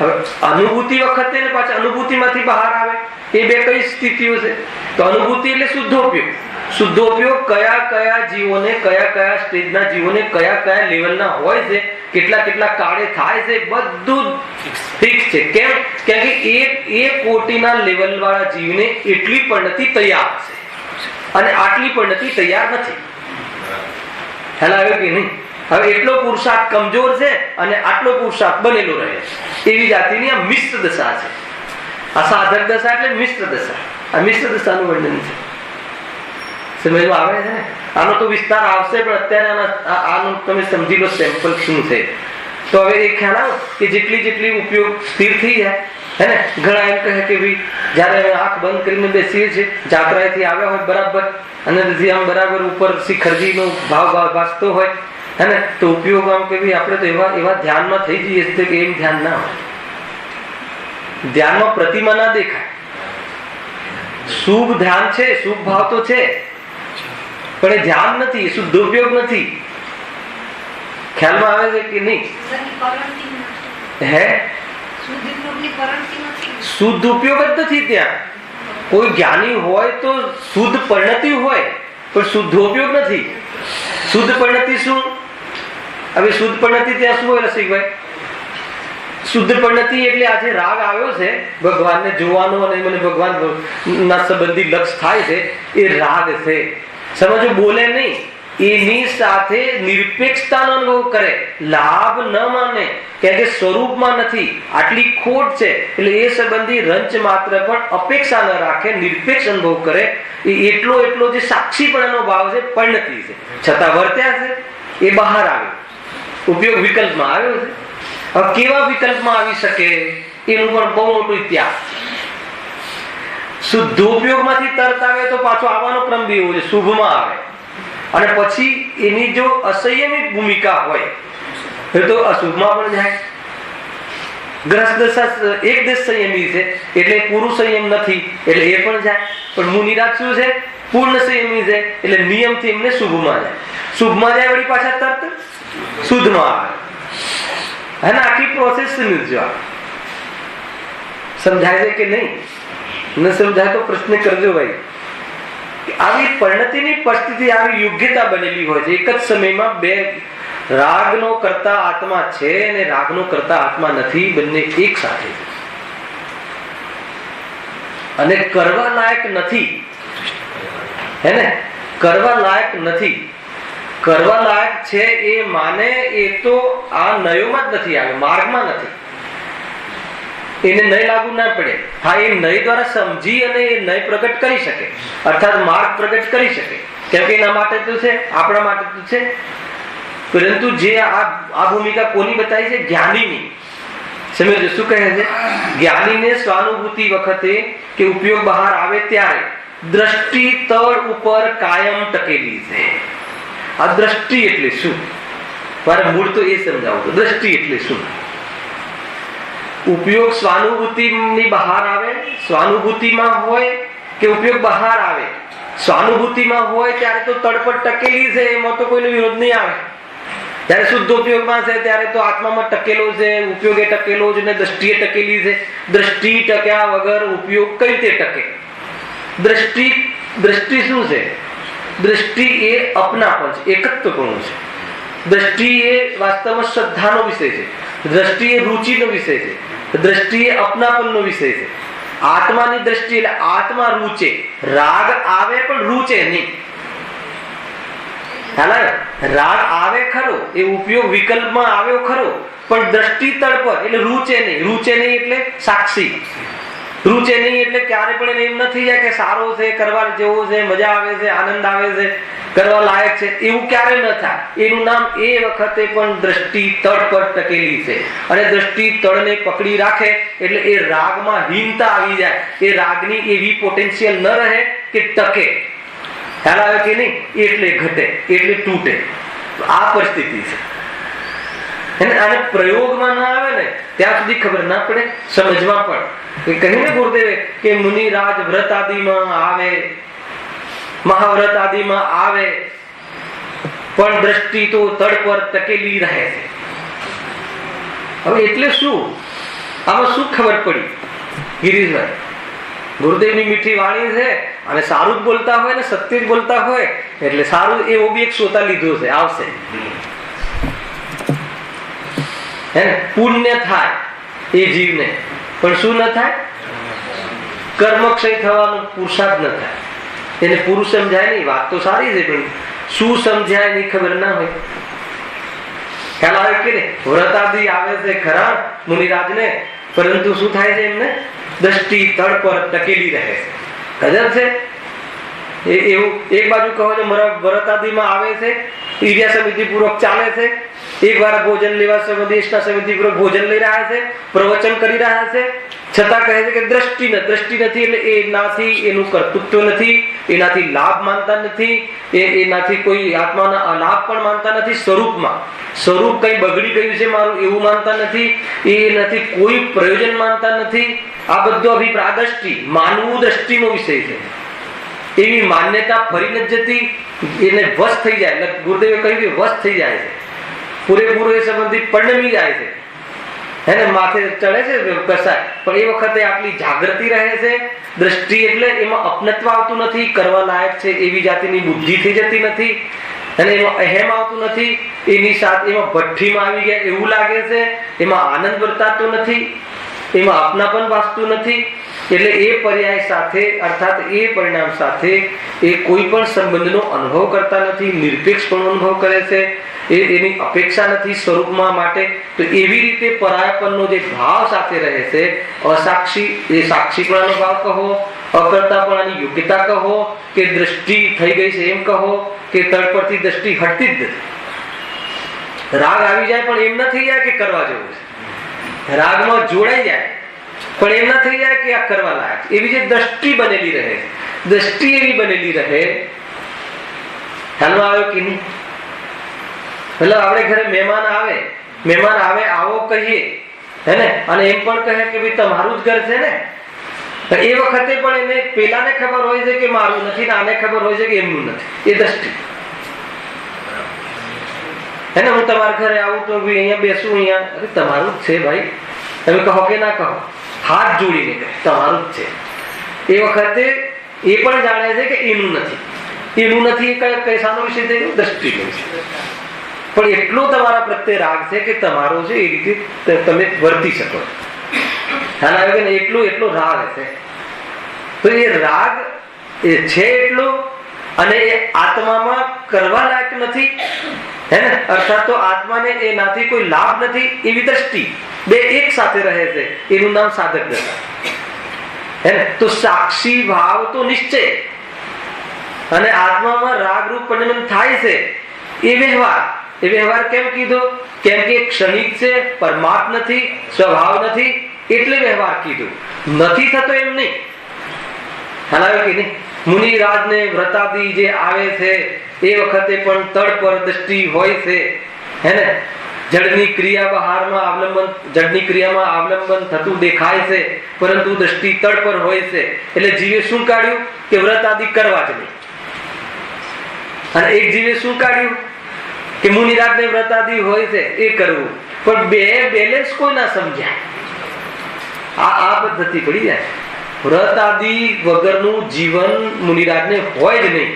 હવે અનુભૂતિ વખતે ને પાછા અનુભૂતિમાંથી બહાર આવે, એ બે કઈ સ્થિતિઓ છે? તો અનુભૂતિ એટલે શુદ્ધોપયોગ. શુદ્ધોપયોગ કયા જીવોને, કયા સ્ટેજના જીવોને, કયા લેવલના હોય છે, કેટલા કાળે થાય છે, બધું ફિક્સ છે. કેમ કે એક કોટીના લેવલ વાળા જીવને એટલી પરિણતિ તૈયાર છે, અને આટલી પરિણતિ તૈયાર નથી. ખ્યાલ આવ્યો કે નહીં? હવે એટલો પુરુષાર્થ કમજોર છે અને આટલો પુરુષાર્થ બનેલો રહે છે. એવી જાતિની આ મિશ્ર દશા છે. આ સાધક દશા એટલે મિશ્ર દશા. આ મિશ્ર દશાનું વર્ણન છે. સમજમાં આવે છે ને? આનો તો વિસ્તાર આવશે, પણ અત્યારે આનું તમે સમજી લો સેમ્પલ શું છે. તો હવે એ ખ્યાલ આવે કે જેટલી ઉપયોગ સ્થિર થઈ જાય, હે ને? ઘણા એમ કહે કે ભાઈ જયારે અમે આંખ બંધ કરીને બેસીએ છીએ, જાત્રાએથી આવ્યા હોય બરાબર, અને તેથી આમ બરાબર ઉપર શિખરજીનો ભાવ વાંચતો હોય, હે ને? તો ઉપયોગ આમ કે ભાઈ આપણે તો એવા ધ્યાનમાં થઈ જઈએ છીએ કે એમ ધ્યાન ના હોય. ધ્યાનમાં પ્રતિમા ના દેખાય. શુભ ધ્યાન છે, શુભ ભાવ તો છે, પણ એ ધ્યાન નથી, શુદ્ધ ઉપયોગ નથી. ખ્યાલમાં આવે છે કે નહીં? હે, શુદ્ધ ઉપયોગ જ નથી. ત્યાં કોઈ જ્ઞાની હોય તો શુદ્ધ પરિણતિ હોય, પણ શુદ્ધ ઉપયોગ નથી. શુદ્ધ પરિણતિ શું? હવે શુદ્ધ પરિણતિ ત્યાં શું હોય રસિકભાઈ? શુદ્ધ પરિણતિ એટલે આજે રાગ આવ્યો છે ભગવાનને જોવાનો, અને મને ભગવાન ના સંબંધી લક્ષ થાય છે, એ રાગ છે. સમજો, બોલે નહીં, એની સાથે નિરપેક્ષતાનો અનુભવ કરે, લાભ ન માને, કેમ કે સ્વરૂપમાં નથી, આટલી ખોટ છે, એટલે એ સંબંધી રંચ માત્ર પણ અપેક્ષા ન રાખે, નિરપેક્ષ અનુભવ કરે. એટલો જે સાક્ષીપણાનો ભાવ છે, પરિણતિ છે, છતાં વર્ત્યા છે, એ બહાર આવ્યો. ઉપયોગ વિકલ્પમાં આવ્યો છે. હવે કેવા વિકલ્પમાં આવી શકે એનું પણ બહુ મોટો ઇતિહાસ. શુદ્ધ ઉપયોગમાંથી તરત આવે તો પાછો આવવાનો ક્રમ બી એવો છે, શુભમાં આવે, અને પછી એની જો અસંયમિત ભૂમિકા હોય તો અશુભમાં પણ જાય. ગ્રસ્ત દશા એક દેશ સંયમી છે, એટલે પૂરું સંયમ નથી, એટલે એ પણ જાય. પણ મુનિરાજ શું છે? પૂર્ણ સંયમી છે, એટલે નિયમથી એમને શુભમાં જાય. શુભમાં જાય વળી પાછા તરત શુદ્ધમાં આવે. અને આખી પ્રોસેસ સમજો. સમજાય છે કે નહીં? ન સમજાય તો પ્રશ્ન કરજો ભાઈ. આવી પરિણતિની પરિસ્થિતિ, આવી યોગ્યતા બનેલી હોય છે. એક જ સમયમાં બે રાગનો કરતા આત્મા છે અને રાગનો કરતા આત્મા નથી, બંને એક સાથે છે, અને કરવા લાયક નથી. હે ને? કરવા લાયક નથી. કરવા લાયક છે એ માને, એ તો આ નયોમાં જ નથી આવ્યો, માર્ગમાં નથી. એને નય લાગુ ના પડે. હા, એ નય દ્વારા સમજી અને એ નય પ્રગટ કરી શકે, અર્થાત માર્ગ પ્રગટ કરી શકે, કેમ કે એના માટે તો છે, આપણા માટે તો છે. પરંતુ જે આ ભૂમિકા કોની બતાવી છે? જ્ઞાનીની. સમજો શું કહે છે? જ્ઞાનીને સ્વાનુભૂતિ વખતે કે ઉપયોગ બહાર આવે ત્યારે દ્રષ્ટિ તળ ઉપર કાયમ ટકેલી છે. આ દ્રષ્ટિ એટલે શું? મારે મૂળ તો એ સમજાવું. દ્રષ્ટિ એટલે શું? ઉપયોગ સ્વાનુભૂતિની બહાર આવે, સ્વાનુભૂતિમાં હોય, કે ઉપયોગ બહાર આવે. સ્વાનુભૂતિમાં હોય ત્યારે તો તડપડ ટકેલી છે, એમાં તો કોઈનો વિરોધ નહીં આવે. જયારે શુદ્ધ ઉપયોગમાં છે ત્યારે તો આત્મામાં ટકેલો છે, ઉપયોગે ટકેલો છે, દ્રષ્ટિએ ટકેલી છે. દ્રષ્ટિ ટક્યા વગર ઉપયોગ કઈ રીતે ટકે? દ્રષ્ટિ શું છે? દ્રષ્ટિ એ અપનાપન છે, એકત્વપણું છે. દ્રષ્ટિ એ વાસ્તવમાં શ્રદ્ધાનો વિષય છે. દ્રષ્ટિ એ રુચિનો વિષય છે. દ્રષ્ટિ એ અપનાપનનો વિષય છે. આત્માની દ્રષ્ટિ એટલે આત્મા રૂચે. રાગ આવે પણ રૂચે નહીં. રાગ આવે ખરો, એ ઉપયોગ વિકલ્પમાં આવ્યો ખરો, પણ દ્રષ્ટિ તળપર એટલે રૂચે નહીં. રૂચે નહીં એટલે સાક્ષી. રૂચે નહીં એટલે ક્યારે પણ એમ નથી જાય કે સારો છે, કરવા જેવો છે, મજા આવે છે, આનંદ આવે છે, કરવા લાયક છે, એવું ક્યારે ન થાય. એનું નામ એ વખતે પણ દ્રષ્ટિ તળ પર ટકેલી છે. અને દ્રષ્ટિ તળને પકડી રાખે એટલે એ રાગમાં હીનતા આવી જાય. એ રાગની એવી પોટેન્શિયલ ન રહે કે ટકે. ખ્યાલ આવે કે નહીં? એટલે ઘટે, એટલે તૂટે. આ પરિસ્થિતિ છે. અને પ્રયોગમાં ના આવે ને ત્યાં સુધી ખબર ના પડે, સમજમાં પણ. કહ્યું ને ગુરુદેવે કે મુનિરાજ વ્રત આદિમાં આવે, મહાવ્રત આદિમાં આવે, પણ દ્રષ્ટિ તો તળ પર ટકેલી રહે છે. હવે એટલે શું? આમાં શું ખબર પડી ગિરીશભાઈ? ગુરુદેવની મીઠી વાણી છે અને સારું જ બોલતા હોય ને સત્ય જ બોલતા હોય એટલે સારું એવો બી એક શ્રોતા લીધો છે, આવશે. હે ને? પુણ્ય થાય એ જીવને, પણ શું ન થાય? કર્મક્ષય થવાનો પુરુષાર્થ ન થાય. એને પુરુષ સમજાય નહીં. વાત તો સારી છે પણ શું સમજાય એની ખબર ના હોય. ખ્યાલ આવે કે નહીં? વ્રતાદિ આવે છે ખરા મુનિરાજને, પરંતુ શું થાય છે એમને? દ્રષ્ટિ તળ પર ટકેલી રહે છે. ગજબ છે. એવું એક બાજુ કહો છો વ્રતાદિમાં આવે છે, ઈર્યા સમિતિ પૂર્વક ચાલે છે, એક વાર ભોજન લેવા દેશના સમિતિ પૂર્વક ભોજન લઈ રહ્યા છે, પ્રવચન કરી રહ્યા છે, છતાં કહે છે કે દ્રષ્ટિ નથી એટલે એનાથી એનું કર્તૃત્વ નથી, એનાથી લાભ માનતા નથી, એનાથી કોઈ આત્માના લાભ પણ માનતા નથી. સ્વરૂપ કઈ બગડી ગયું છે મારું એવું માનતા નથી, એનાથી કોઈ પ્રયોજન માનતા નથી. આ બધો અભિપ્રાય દ્રષ્ટિ, માનવું દ્રષ્ટિનો વિષય છે. એવી માન્યતા ફરી નથી જતી, એને વશ થઈ જાય. ગુરુદેવે કહ્યું કે વશ થઈ જાય છે, પૂરેપૂરો એ સંબંધી પરિણમી જાય છે. એને માથે ચડે છે કસાય, પણ એ વખતે આટલી જાગૃતિ રહે છે. દ્રષ્ટિ એટલે એમાં અપનત્વ આવતું નથી, કરવા લાયક છે એવી જાતિની બુદ્ધિ થઈ જતી નથી, અને એમાં અહેમ આવતું નથી. એની સાથે એમાં ભઠ્ઠીમાં આવી ગયા એવું લાગે છે, એમાં આનંદ વર્તાતો નથી, એમાં અપનાપન વાસતું નથી. એટલે એ પર્યાય સાથે અર્થાત એ પરિણામ સાથે એ કોઈ પણ સંબંધનો અનુભવ કરતા નથી, નિરપેક્ષ પણ અનુભવ કરે છે. એની અપેક્ષા નથી સ્વરૂપમાં માટે. તો એવી રીતે પરાયપનનો જે ભાવ સાથે રહે છે, અસાક્ષી એ સાક્ષીપણાનો ભાવ કહો, અકર્તાપણાની યોગ્યતા કહો, કે દ્રષ્ટિ થઈ ગઈ છે એમ કહો, કે તળ પરથી દ્રષ્ટિ હટતી જ નથી. રાગ આવી જાય પણ એમ ન થઈ જાય કે કરવા જેવું છે, રાગમાં જોડાઈ જાય પણ એમ ના થઈ જાય કે આ કરવા લાયક. એવી જે દ્રષ્ટિ બનેલી રહે, દ્રષ્ટિ એવી બનેલી રહે. ખ્યાલમાં આવ્યો કે નહીં? એટલે આપણે ઘરે મહેમાન આવે આવો કહીએ, હે ને, અને એમ પણ કહે કે ભાઈ તમારું જ ઘર છે ને, એ વખતે પણ એને પેલાને ખબર હોય છે કે મારું નથી, આને ખબર હોય છે કે એમનું નથી. એ દ્રષ્ટિ. હે ને, હું તમારા ઘરે આવું તો અહીંયા બેસું, અહીંયા અરે તમારું જ છે ભાઈ, તમે કહો કે ના કહો, હાથ જોડીને કહે તમારું જ છે. એ વખતે એ પણ જાણે છે કે એનું નથી. એનું નથી એ કૈસાનો વિષય થયો? દ્રષ્ટિનો વિષય. પણ એટલો તમારા પ્રત્યે રાગ છે કે તમારો છે એ રીતે તમે વર્તી શકો. ખ્યાલ આવે કે એટલો રાગ છે. તો એ રાગ એ છે એટલો, અને એ આત્મામાં કરવા લાયક નથી, હે ને, અર્થાત તો આત્માને એનાથી કોઈ લાભ નથી એવી દ્રષ્ટિ બે એક સાથે રહે છે. એનું નામ સાધક દશા, હે ને. તો સાક્ષી ભાવ તો નિશ્ચય, અને આત્મામાં રાગરૂપ પરિણમન થાય છે. એ વ્યવહાર કેમ કીધો? કેમ કે ક્ષણિક છે, પરમાર્થ નથી, સ્વભાવ નથી, એટલે વ્યવહાર કીધું. નથી થતો એમ નહીં. ખ્યાલ કે નહીં? મુનિરાજને વ્રતાદિ જે આવે છે એ વખતે પણ તળ પર દ્રષ્ટિ હોય છે, હે ને. જડની ક્રિયા બહારમાં અવલંબન, જડની ક્રિયામાં અવલંબન થતું દેખાય છે, પરંતુ દ્રષ્ટિ તળ પર હોય છે. એટલે જીવે શું કાઢ્યું કે વ્રત આદિ કરવા જ નહીં. અને એક જીવે શું કાઢ્યું કે મુનિરાજને વ્રત આદિ હોય છે એ કરવું. પણ બે બેલેન્સ કોઈ ના સમજ્યા. આ પદ્ધતિ પડી જાય. વ્રત આદિ વગરનું જીવન મુનિરાજને હોય જ નહીં,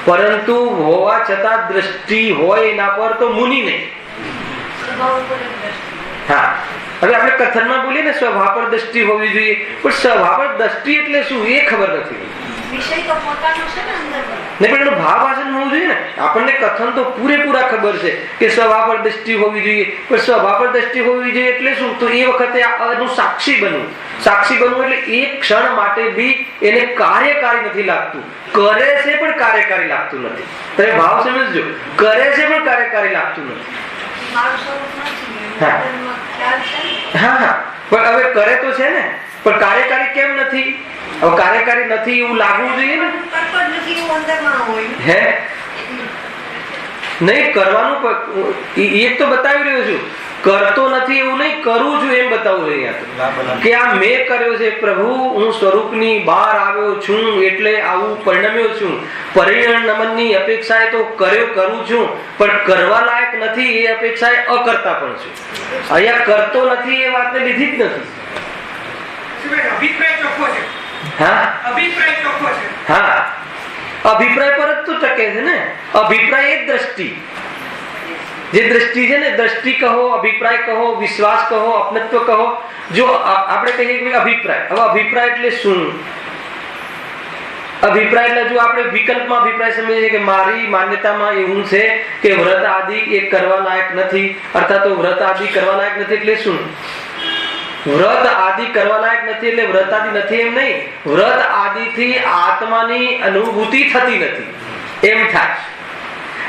પરંતુ હોવા છતાં દ્રષ્ટિ હોય એના પર તો મુનિ નહીં. હા, હવે આપણે કથનમાં બોલીએ ને સ્વભાવ પર દ્રષ્ટિ હોવી જોઈએ, પણ સ્વભાવ પર દ્રષ્ટિ એટલે શું એ ખબર નથી. વિષય તો પોતાનો છે ને અંદર. નહીં, પણ એનું ભાવ વાચન હોવું જોઈએ ને. આપણને કથન તો પૂરેપૂરા ખબર છે કે સ્વભાવ પર દ્રષ્ટિ હોવી જોઈએ, પણ સ્વભાવ પર દ્રષ્ટિ હોવી જોઈએ એટલે શું? તો એ વખતે એનું સાક્ષી બનવું. સાક્ષી બનવું એટલે એક ક્ષણ માટે બી એને કાર્યકારી નથી લાગતું. કરે છે પણ કાર્યકારી લાગતું નથી. તમે ભાવ સમજજો, કરે છે પણ કાર્યકારી લાગતું નથી. હા હા, પણ હવે કરે તો છે ને, પણ કાર્યકારી કેમ નથી? હવે કાર્યકારી નથી એવું લાગવું જોઈએ ને. હે નહીં, કરવાનું એ તો બતાવી રહ્યો છું. કરતો નથી એવું નહીં, કરું છું એમ બતાવવું જોઈએ કે આ મેં કર્યો છે. પ્રભુ, હું સ્વરૂપની બહાર આવ્યો છું એટલે આવું પરિણમ્યો છું. પરિણમનની અપેક્ષાએ તો કરું છું, પણ કરવા લાયક નથી એ અપેક્ષાએ અકર્તા પણ છું. અહીંયા કરતો નથી એ વાતને લીધી જ નથી. અભિપ્રાય ચોખ્ખો છે. હા, અભિપ્રાય ચોખ્ખો છે. હા, અભિપ્રાય પર જ તો ટકે છે ને. અભિપ્રાય એ દ્રષ્ટિ, જે દ્રષ્ટિ છે ને, દ્રષ્ટિ કહો, અભિપ્રાય કહો, વિશ્વાસ કહો, અપનત્વ કહો. જો આપણે કહીએ કે અભિપ્રાય, હવે અભિપ્રાય એટલે શું? અભિપ્રાય એટલે જો આપણે વિકલ્પમાં અભિપ્રાય સમજીએ કે મારી માન્યતામાં એવું છે કે વ્રત આદિ એ કરવા લાયક નથી, અર્થાત તો વ્રત આદિ કરવા લાયક નથી એટલે શું? વ્રત આદિ કરવા લાયક નથી એટલે વ્રત આદિ નથી એમ નહીં, વ્રત આદિથી આત્માની અનુભૂતિ થતી નથી એમ થાય.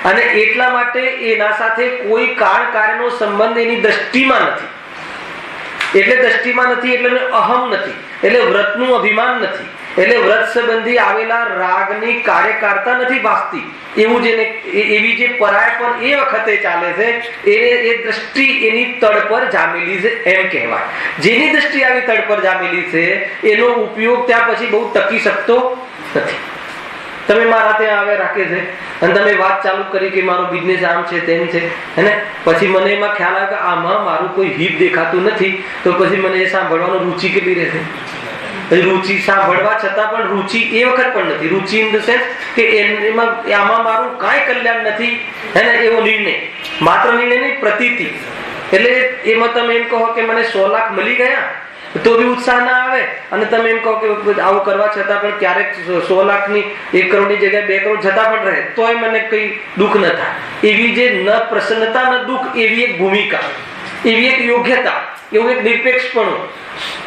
અને એટલા માટે એના સાથે કોઈ કાળ કાર્યનો સંબંધ એની દ્રષ્ટિમાં નથી. એટલે દ્રષ્ટિમાં નથી એટલે અહમ નથી, એટલે વ્રતનું અભિમાન નથી, એટલે વ્રત સંબંધી આવેલા રાગની કાર્યકારતા નથી ભાસતી. એવું જેને એવી જે પરાય પર એ વખતે ચાલે છે એ દ્રષ્ટિ એની તળ પર જામેલી છે એમ કહેવાય. જેની દ્રષ્ટિ આવી તળ પર જામેલી છે એનો ઉપયોગ ત્યાં પછી બહુ ટકી શકતો નથી. તમે મારા ત્યાં આવે રાખે છે અને તમે વાત ચાલુ કરી કે મારો બિઝનેસ આમ છે તેમ છે, હે, પછી મને એમાં ખ્યાલ આવે કે આમાં મારું કોઈ હિત દેખાતું નથી, તો પછી મને એ સાંભળવાનું રુચિ કેટલી રહેશે? રુચિ સાંભળવા છતાં પણ રુચિ એ વખત પણ નથી. રુચિ ઇન ધ સેન્સ કે આમાં મારું કાંઈ કલ્યાણ નથી, હે ને, એવો નિર્ણય, માત્ર નિર્ણય નહીં, પ્રતીતિ. એટલે એમાં તમે એમ કહો કે મને 100 લાખ મળી ગયા તો બી ઉત્સાહ ના આવે, અને તમે એમ કહો કે આવું કરવા છતાં પણ ક્યારેક 100 લાખની 1 કરોડની જગ્યાએ 2 કરોડ જતા પણ રહે તોય મને કઈ દુઃખ ન થાય. એવી જે ન પ્રસન્નતા ન દુઃખ, એવી એક ભૂમિકા, એવી એક યોગ્યતા, એવું એક નિરપેક્ષપણું,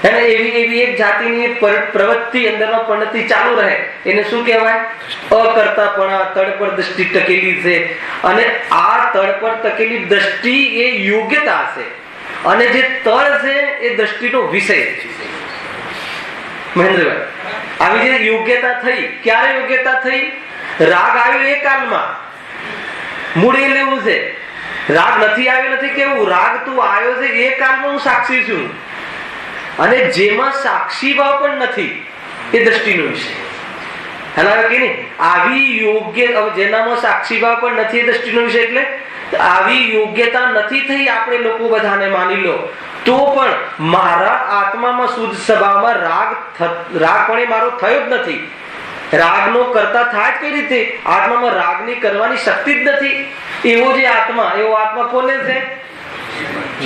અને એવી એક જાતિની પ્રવૃત્તિ અંદરમાં પરિણતિ ચાલુ રહે એને શું કહેવાય? અકર્તાપણા, તળ પર દ્રષ્ટિ ટકેલી છે. અને આ તળ પર ટકેલી દ્રષ્ટિ એ યોગ્યતા છે, અને જે તળ છે એ દ્રષ્ટિનો વિષય છે. મહેન્દ્રભાઈ, આવી જે યોગ્યતા થઈ, ક્યારે યોગ્યતા થઈ? રાગ આવ્યો એ કાલમાં. મૂળ એ લેવું છે. રાગ નથી આવ્યો નથી કેવું, રાગ તું આવ્યો છે એ કાલમાં હું સાક્ષી છું, અને જેમાં સાક્ષી ભાવ પણ નથી એ દ્રષ્ટિનો વિષય. હલાવે કે નહીં? આવી યોગ્ય, જેનામાં સાક્ષી ભાવ પણ નથી એ દ્રષ્ટિનો વિષય. એટલે આવી યોગ્યતા નથી થઈ, આપણે લોકો બધાને માની લો તો પણ મારા આત્મામાં શુદ્ધ સ્વભાવમાં રાગ પણ એ મારો થયો જ નથી. રાગનો કરતા થાય જ કઈ રીતે? આત્મામાં રાગની કરવાની શક્તિ જ નથી. એવો જે આત્મા, એવો આત્મા કોને છે?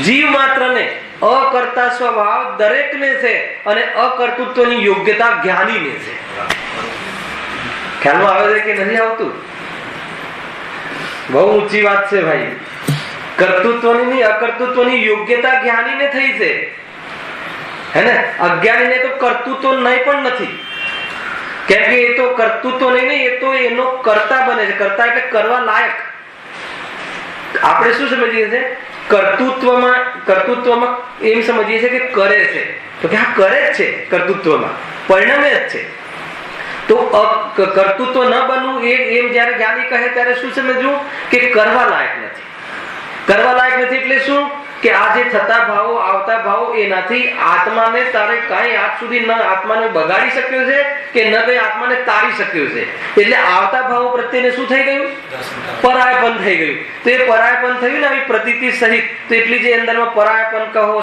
જીવ માત્રને. અકર્તા સ્વભાવ દરેકને છે, અને અકર્તૃત્વની યોગ્યતા જ્ઞાનીને છે. ખ્યાલમાં આવે છે કે નથી આવતું? બહુ ઊંચી વાત છે ભાઈ. કર્તૃત્વની અકર્તૃત્વની યોગ્યતા જ્ઞાનીને થઈ છે, હે ને? અજ્ઞાનીને તો કર્તૃત્વ નહીં પણ નથી. કેમ કે એ તો કર્તૃત્વ નહીં, એ તો એનો કર્તા બને છે. કર્તા એટલે કરવા લાયક. આપણે શું સમજીએ છીએ? કર્તૃત્વમાં એમ સમજીએ છીએ કે કરે છે, તો કે આ કરે જ છે, કર્તૃત્વમાં પરિણમે જ છે. તો કર્તૃત્વ ન બનવું એમ જયારે જ્ઞાની કહે ત્યારે શું સમજવું? કે કરવા લાયક નથી. કરવા લાયક નથી એટલે શું કે આ જે થતા ભાવો આવતા ભાવો એનાથી આત્માને તારે કઈ આજ સુધી ન આત્માને બગાડી શક્યો છે કે ન કઈ આત્માને તારી શક્યો છે. એટલે આવતા ભાવો પ્રત્યેને શું થઈ ગયું? પરાયપન થઈ ગયું. તો એ પરાયપન થયું ને આવી પ્રતીતિ સહિત, તો એટલી જે અંદરમાં પરાયપન કહો,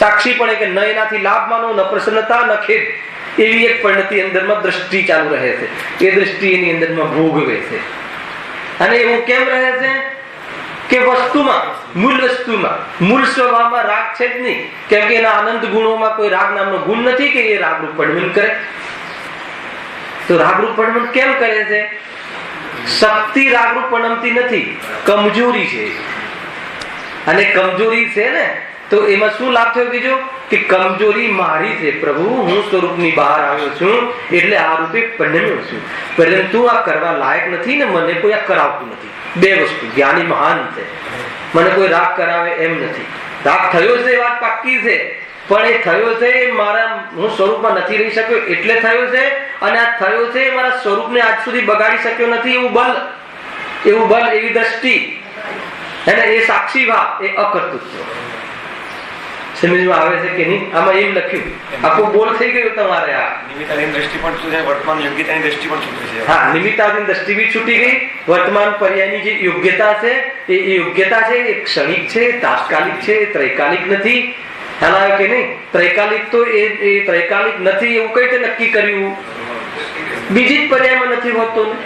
સાક્ષીપણ કે ન એનાથી લાભ માનો, ન પ્રસન્નતા, ન ખેદ, એવી એક પરિણતિ અંદરમાં દ્રષ્ટિ ચાલુ રહે છે. એ દ્રષ્ટિ એની અંદરમાં ભોગવે છે. અને એવું કેમ રહે છે કે વસ્તુમાં, મૂળ વસ્તુમાં, મૂળ સ્વભાવમાં રાગ છે જ નહીં. કેમ કે એના આનંદ ગુણોમાં કોઈ રાગ નામનો ગુણ નથી કે એ રાગરૂપ પડમન કરે. તો રાગરૂપ પડમન કેમ કરે છે? શક્તિ રાગરૂપ પડમતી નથી, કમજોરી છે. અને કમજોરી છે ને તો એમાં શું લાભ થયો બીજો કે કમજોરી મારી છે પ્રભુ, હું સ્વરૂપની બહાર આવ્યો છું એટલે આ રૂપે પડમ્યો છું, પરંતુ આ કરવા લાયક નથી ને મને કોઈ આ કરાવતું નથી. બે વસ્તુ. જ્ઞાની મહાન છે, મને કોઈ રાગ કરાવે એમ નથી. રાગ થયો છે એ વાત પાક્કી છે, પણ એ થયો છે મારા હું સ્વરૂપમાં નથી રહી શક્યો એટલે થયો છે. અને આ થયો છે મારા સ્વરૂપને આજ સુધી બગાડી શક્યો નથી. એવું બલ, એવી દ્રષ્ટિ, અને એ સાક્ષી ભાવ, એ અકર્તૃત્વ સમજમાં આવે છે કે નહીં? આમાં એમ લખ્યું, આખું બોલ થઈ ગયું તમારે. આ નિમિત્તાધીન દ્રષ્ટિ પણ શું છે, વર્તમાન યોગ્યતાની દ્રષ્ટિ પણ છૂટી છે. હા, નિમિત્તાધીન દ્રષ્ટિ બી છૂટી ગઈ. વર્તમાન પર્યાયની જે યોગ્યતા છે એ યોગ્યતા છે એ ક્ષણિક છે, તાત્કાલિક છે, ત્રૈકાલિક નથી. ખ્યાલ આવ્યો કે નહીં? ત્રૈકાલિક તો એ ત્રૈકાલિક નથી એવું કઈ રીતે નક્કી કર્યું? બીજી જ પર્યાયમાં નથી હોતું ને.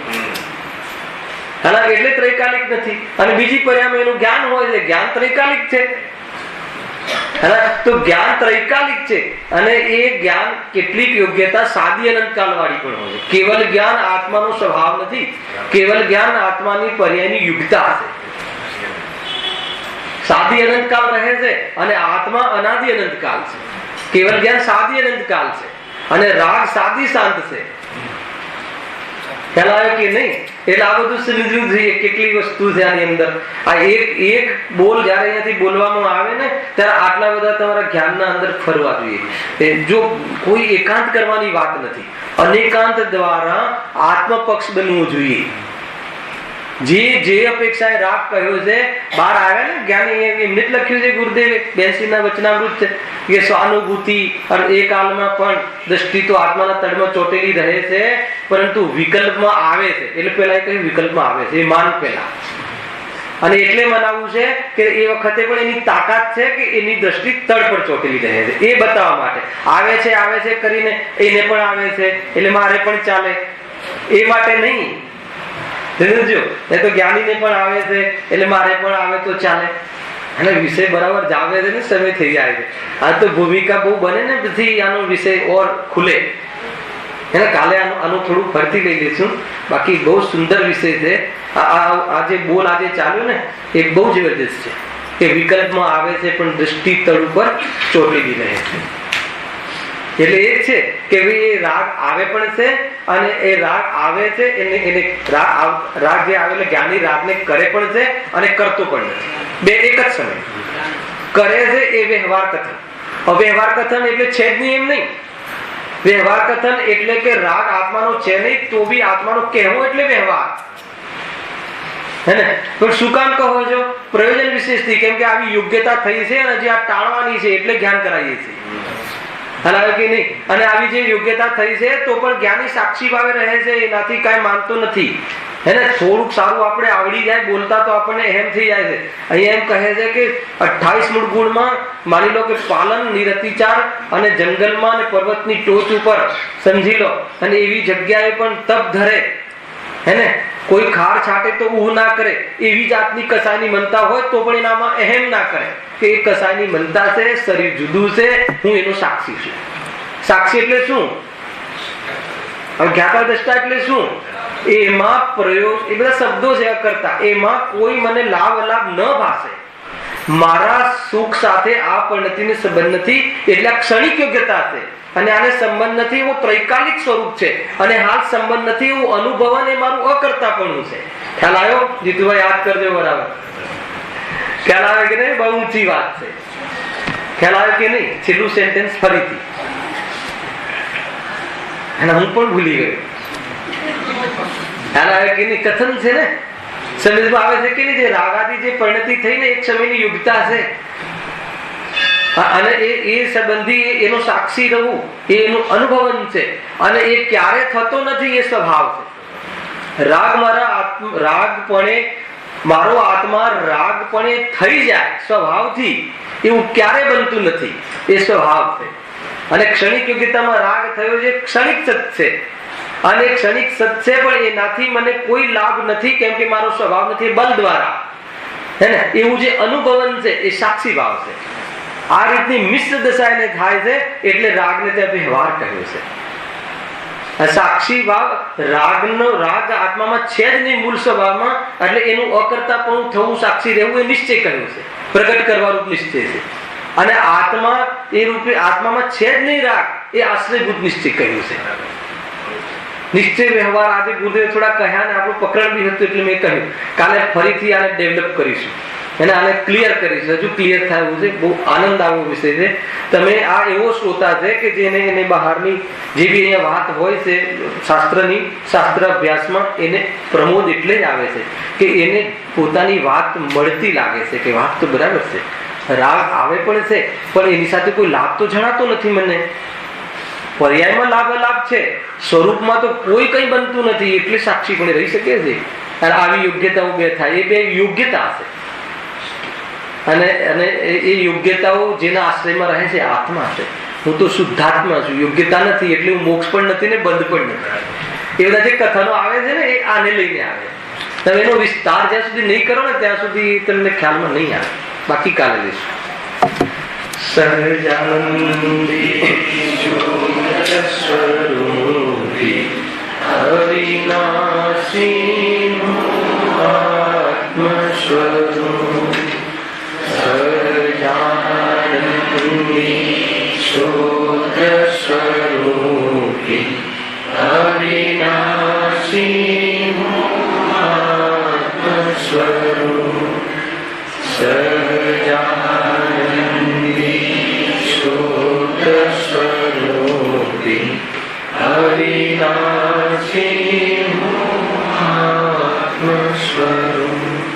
એટલે ત્રૈકાલિક નથી. અને બીજી પર્યાયમાં એનું જ્ઞાન હોય છે, જ્ઞાન ત્રૈકાલિક છે. તો જ્ઞાન ત્રૈકાલિક છે અને એ જ્ઞાન કેટલીક યોગ્યતા સાદી અનંતકાલ વાળી પણ હોય છે. કેવલ જ્ઞાન આત્માનો સ્વભાવ નથી, કેવલ જ્ઞાન આત્માની પર્યાયની યુક્તતા છે. સાદી અનંતકાલ રહે છે અને આત્મા અનાદિ અનંતકાલ છે. કેવલ જ્ઞાન સાદી અનંતકાલ છે અને રાગ સાદી શાંત છે. ખ્યાલ આવ્યો કે નહીં? એટલે આ બધું સમજવું જોઈએ કેટલી વસ્તુ છે આની અંદર. આ એક બોલ જયારે અહીંયાથી બોલવામાં આવે ને ત્યારે આટલા બધા તમારા જ્ઞાનના અંદર ફરવા જોઈએ. જો કોઈ એકાંત કરવાની વાત નથી, અનેકાંત દ્વારા આત્મપક્ષ બનવું જોઈએ. જે અપેક્ષાએ રાગ કહ્યો છે બહાર આવ્યા ને જ્ઞાની એમને જ લખ્યું છે ગુરુદેવે બેનસીના વચનામૃત છે કે સ્વાનુભૂતિ એ કાલમાં પણ દ્રષ્ટિ તો આત્માના તળમાં ચોટેલી રહે છે, પરંતુ વિકલ્પમાં આવે છે. એટલે પેલા એ કહ્યું વિકલ્પમાં આવે છે, એ માન પેલા. અને એટલે મનાવવું છે કે એ વખતે પણ એની તાકાત છે કે એની દ્રષ્ટિ તળ પર ચોટેલી રહે છે. એ બતાવવા માટે આવે છે કરીને એને પણ આવે છે એટલે મારે પણ ચાલે એ માટે નહીં. સમજો? એ તો જ્ઞાનીને પણ આવે છે એટલે મારે પણ આવે તો ચાલે. અને વિષય બરાબર જાવે છે ને સમય થઈ જાય છે. આ તો ભૂમિકા બહુ બને ને પછી આનો વિષય ઓર ખુલે. એને કાલે આનું થોડું ફરતી લઈ લઈશું. બાકી બહુ સુંદર વિષય છે. આ જે બોલ આજે ચાલ્યો ને એ બહુ જબરદસ્ત છે કે વિકલ્પમાં આવે છે પણ દ્રષ્ટિ તળ ઉપર ચોટેલી રહે છે. એટલે એ છે કે ભાઈ એ રાગ આવે પણ છે અને એ રાગ આવે છે એને રાગ જે આવે એટલે જ્ઞાની રાગને કરે પણ છે અને કરતો પણ નથી. બે એક જ સમય કરે છે. એ વ્યવહાર કથન. અવ્યવહાર કથન એટલે છે જ નહીં એમ નહીં. વ્યવહાર કથન એટલે કે રાગ આત્માનો છે નહીં તો બી આત્માનો કહેવો એટલે વ્યવહાર. હે ને? પણ શું કામ કહો છો? પ્રયોજન વિશેષથી. કેમ કે આવી યોગ્યતા થઈ છે અને જે આ ટાળવાની છે એટલે જ્ઞાન કરાવીએ છીએ. કે નહીં? અને આવી જે યોગ્યતા થઈ છે તો પણ જ્ઞાની સાક્ષી ભાવે રહે છે, એનાથી કઈ માનતો નથી. એને થોડુંક સારું આપણે આવડી જાય બોલતા તો આપણને એમ થઈ જાય છે. અહીંયા એમ કહે છે કે 28 મૂળ ગુણમાં માની લો કે પાલન, નિરતિચાર અને જંગલમાં અને પર્વતની ટોચ ઉપર સમજી લો અને એવી જગ્યાએ પણ તપ ધરે. હેને? કોઈ ખાર છાટે તો ઉહ ના કરે. એવી જાતની કસાયની મનતા હોય તો પણ એનામાં અહેમ ના કરે કે એ કસાયની મનતા છે, શરીર જુદું છે, હું એનો સાક્ષી છું. સાક્ષી એટલે શું? જ્ઞાતા દ્રષ્ટા એટલે શું? એમાં પ્રયોગ, એ બધા શબ્દો છે કરતા, એમાં કોઈ મને લાભ અલાભ ન ભાષે. મારા સુખ સાથે આ પરિણતિને સંબંધ નથી એટલે આ ક્ષણિક યોગ્યતા છે. અને આને સંબંધ નથી એવું ત્રૈકાલિક સ્વરૂપ છે. અને હાલ સંબંધ નથી એવું અનુભવન એ મારું અકર્તાપણું છે. ખ્યાલ આવ્યો? જીતુભાઈ યાદ કરજો બરાબર. ખ્યાલ આવે કે નહીં? બહુ ઊંચી વાત છે. ખ્યાલ આવે કે નહીં? છેલ્લું સેન્ટેન્સ ફરીથી. અને હું પણ ભૂલી ગયો. ખ્યાલ આવે કે નહીં? કથન છે ને, સમજમાં આવે છે કે નહીં? જે રાગાદી જે પરિણતિ થઈ ને એક સમયની યુગતા છે, અને એ સંબંધી એનો સાક્ષી રહેવું એ એનું અનુભવન છે, અને એ ક્યારે થતો નથી, એ સ્વભાવ છે. મારો આત્મા રાગપણે થઈ જાય સ્વભાવથી, એવું ક્યારે બનતું નથી, એ સ્વભાવ છે. અને ક્ષણિક યોગ્યતામાં રાગ થયો છે, ક્ષણિક સત છે, અને ક્ષણિક સત છે, પણ એનાથી મને કોઈ લાભ નથી, કેમ કે મારો સ્વભાવ નથી, બલ દ્વારા, હે ને? એવું જે અનુભવન છે એ સાક્ષી ભાવ છે. આ રીતની મિશ્ર દશા એને થાય છે, એટલે રાગને ત્યાં વ્યવહાર કહ્યો છે. સાક્ષી ભાવ રાગ આત્મામાં છે જ નહીં, મૂળ સ્વભાવમાં, એટલે એનું અકર્તાપણું થવું, સાક્ષી રહેવું એ નિશ્ચય કહ્યું છે, પ્રગટ કરવા રૂપ નિશ્ચય છે. અને આત્મા એ રૂપે આત્મામાં છે જ નહીં રાગ, એ આશ્રયભૂત નિશ્ચય કહ્યું છે. નિશ્ચય વ્યવહાર આજે ગુરુદેવ થોડા કહ્યા ને આપણું પકડ બી હતું, એટલે મેં કહ્યું કાલે ફરીથી આને ડેવલપ કરીશું, અને આને ક્લિયર કરીશું. હજુ ક્લિયર થાય છે, બહુ આનંદ આવો વિષય છે. તમે આ એવો શ્રોતા છે કે જેને એને બહારની જે બી અહીંયા વાત હોય છે શાસ્ત્ર અભ્યાસમાં, એને પ્રમોદ એટલે જ આવે છે કે એને પોતાની વાત મળતી લાગે છે, કે વાત તો બરાબર છે, રાગ આવે પણ છે, પણ એની સાથે કોઈ લાભ તો જણાતો નથી મને. પર્યાયમાં લાભ છે, સ્વરૂપમાં તો કોઈ કંઈ બનતું નથી, એટલે સાક્ષી પણ રહી શકે છે. અને આવી યોગ્યતાઓ બે થાય, એ બે યોગ્યતા છે. અને એ યોગ્યતાઓ જેના આશ્રયમાં રહે છે આત્મા છે. હું તો શુદ્ધાત્મા છું, યોગ્યતા નથી, એટલે હું મોક્ષ પણ નથી ને બંધ પણ નથી. એ બધા જે કથનો આવે છે ને, એ આને લઈને આવે. તમે એનો વિસ્તાર જ્યાં સુધી નહીં કરો ને ત્યાં સુધી તમને ખ્યાલમાં નહીં આવે. બાકી કાલે લઈશું. સહજાનંદી સ્વરૂપી અવિનાશી આત્મ સ્વરૂપ, સહજાનંદી શુદ્ધ સ્વરૂપી અવિનાશી આત્મ સ્વરૂપ, સહજાનંદી શુદ્ધ સ્વરૂપી અવિનાશી આત્મ સ્વરૂપ.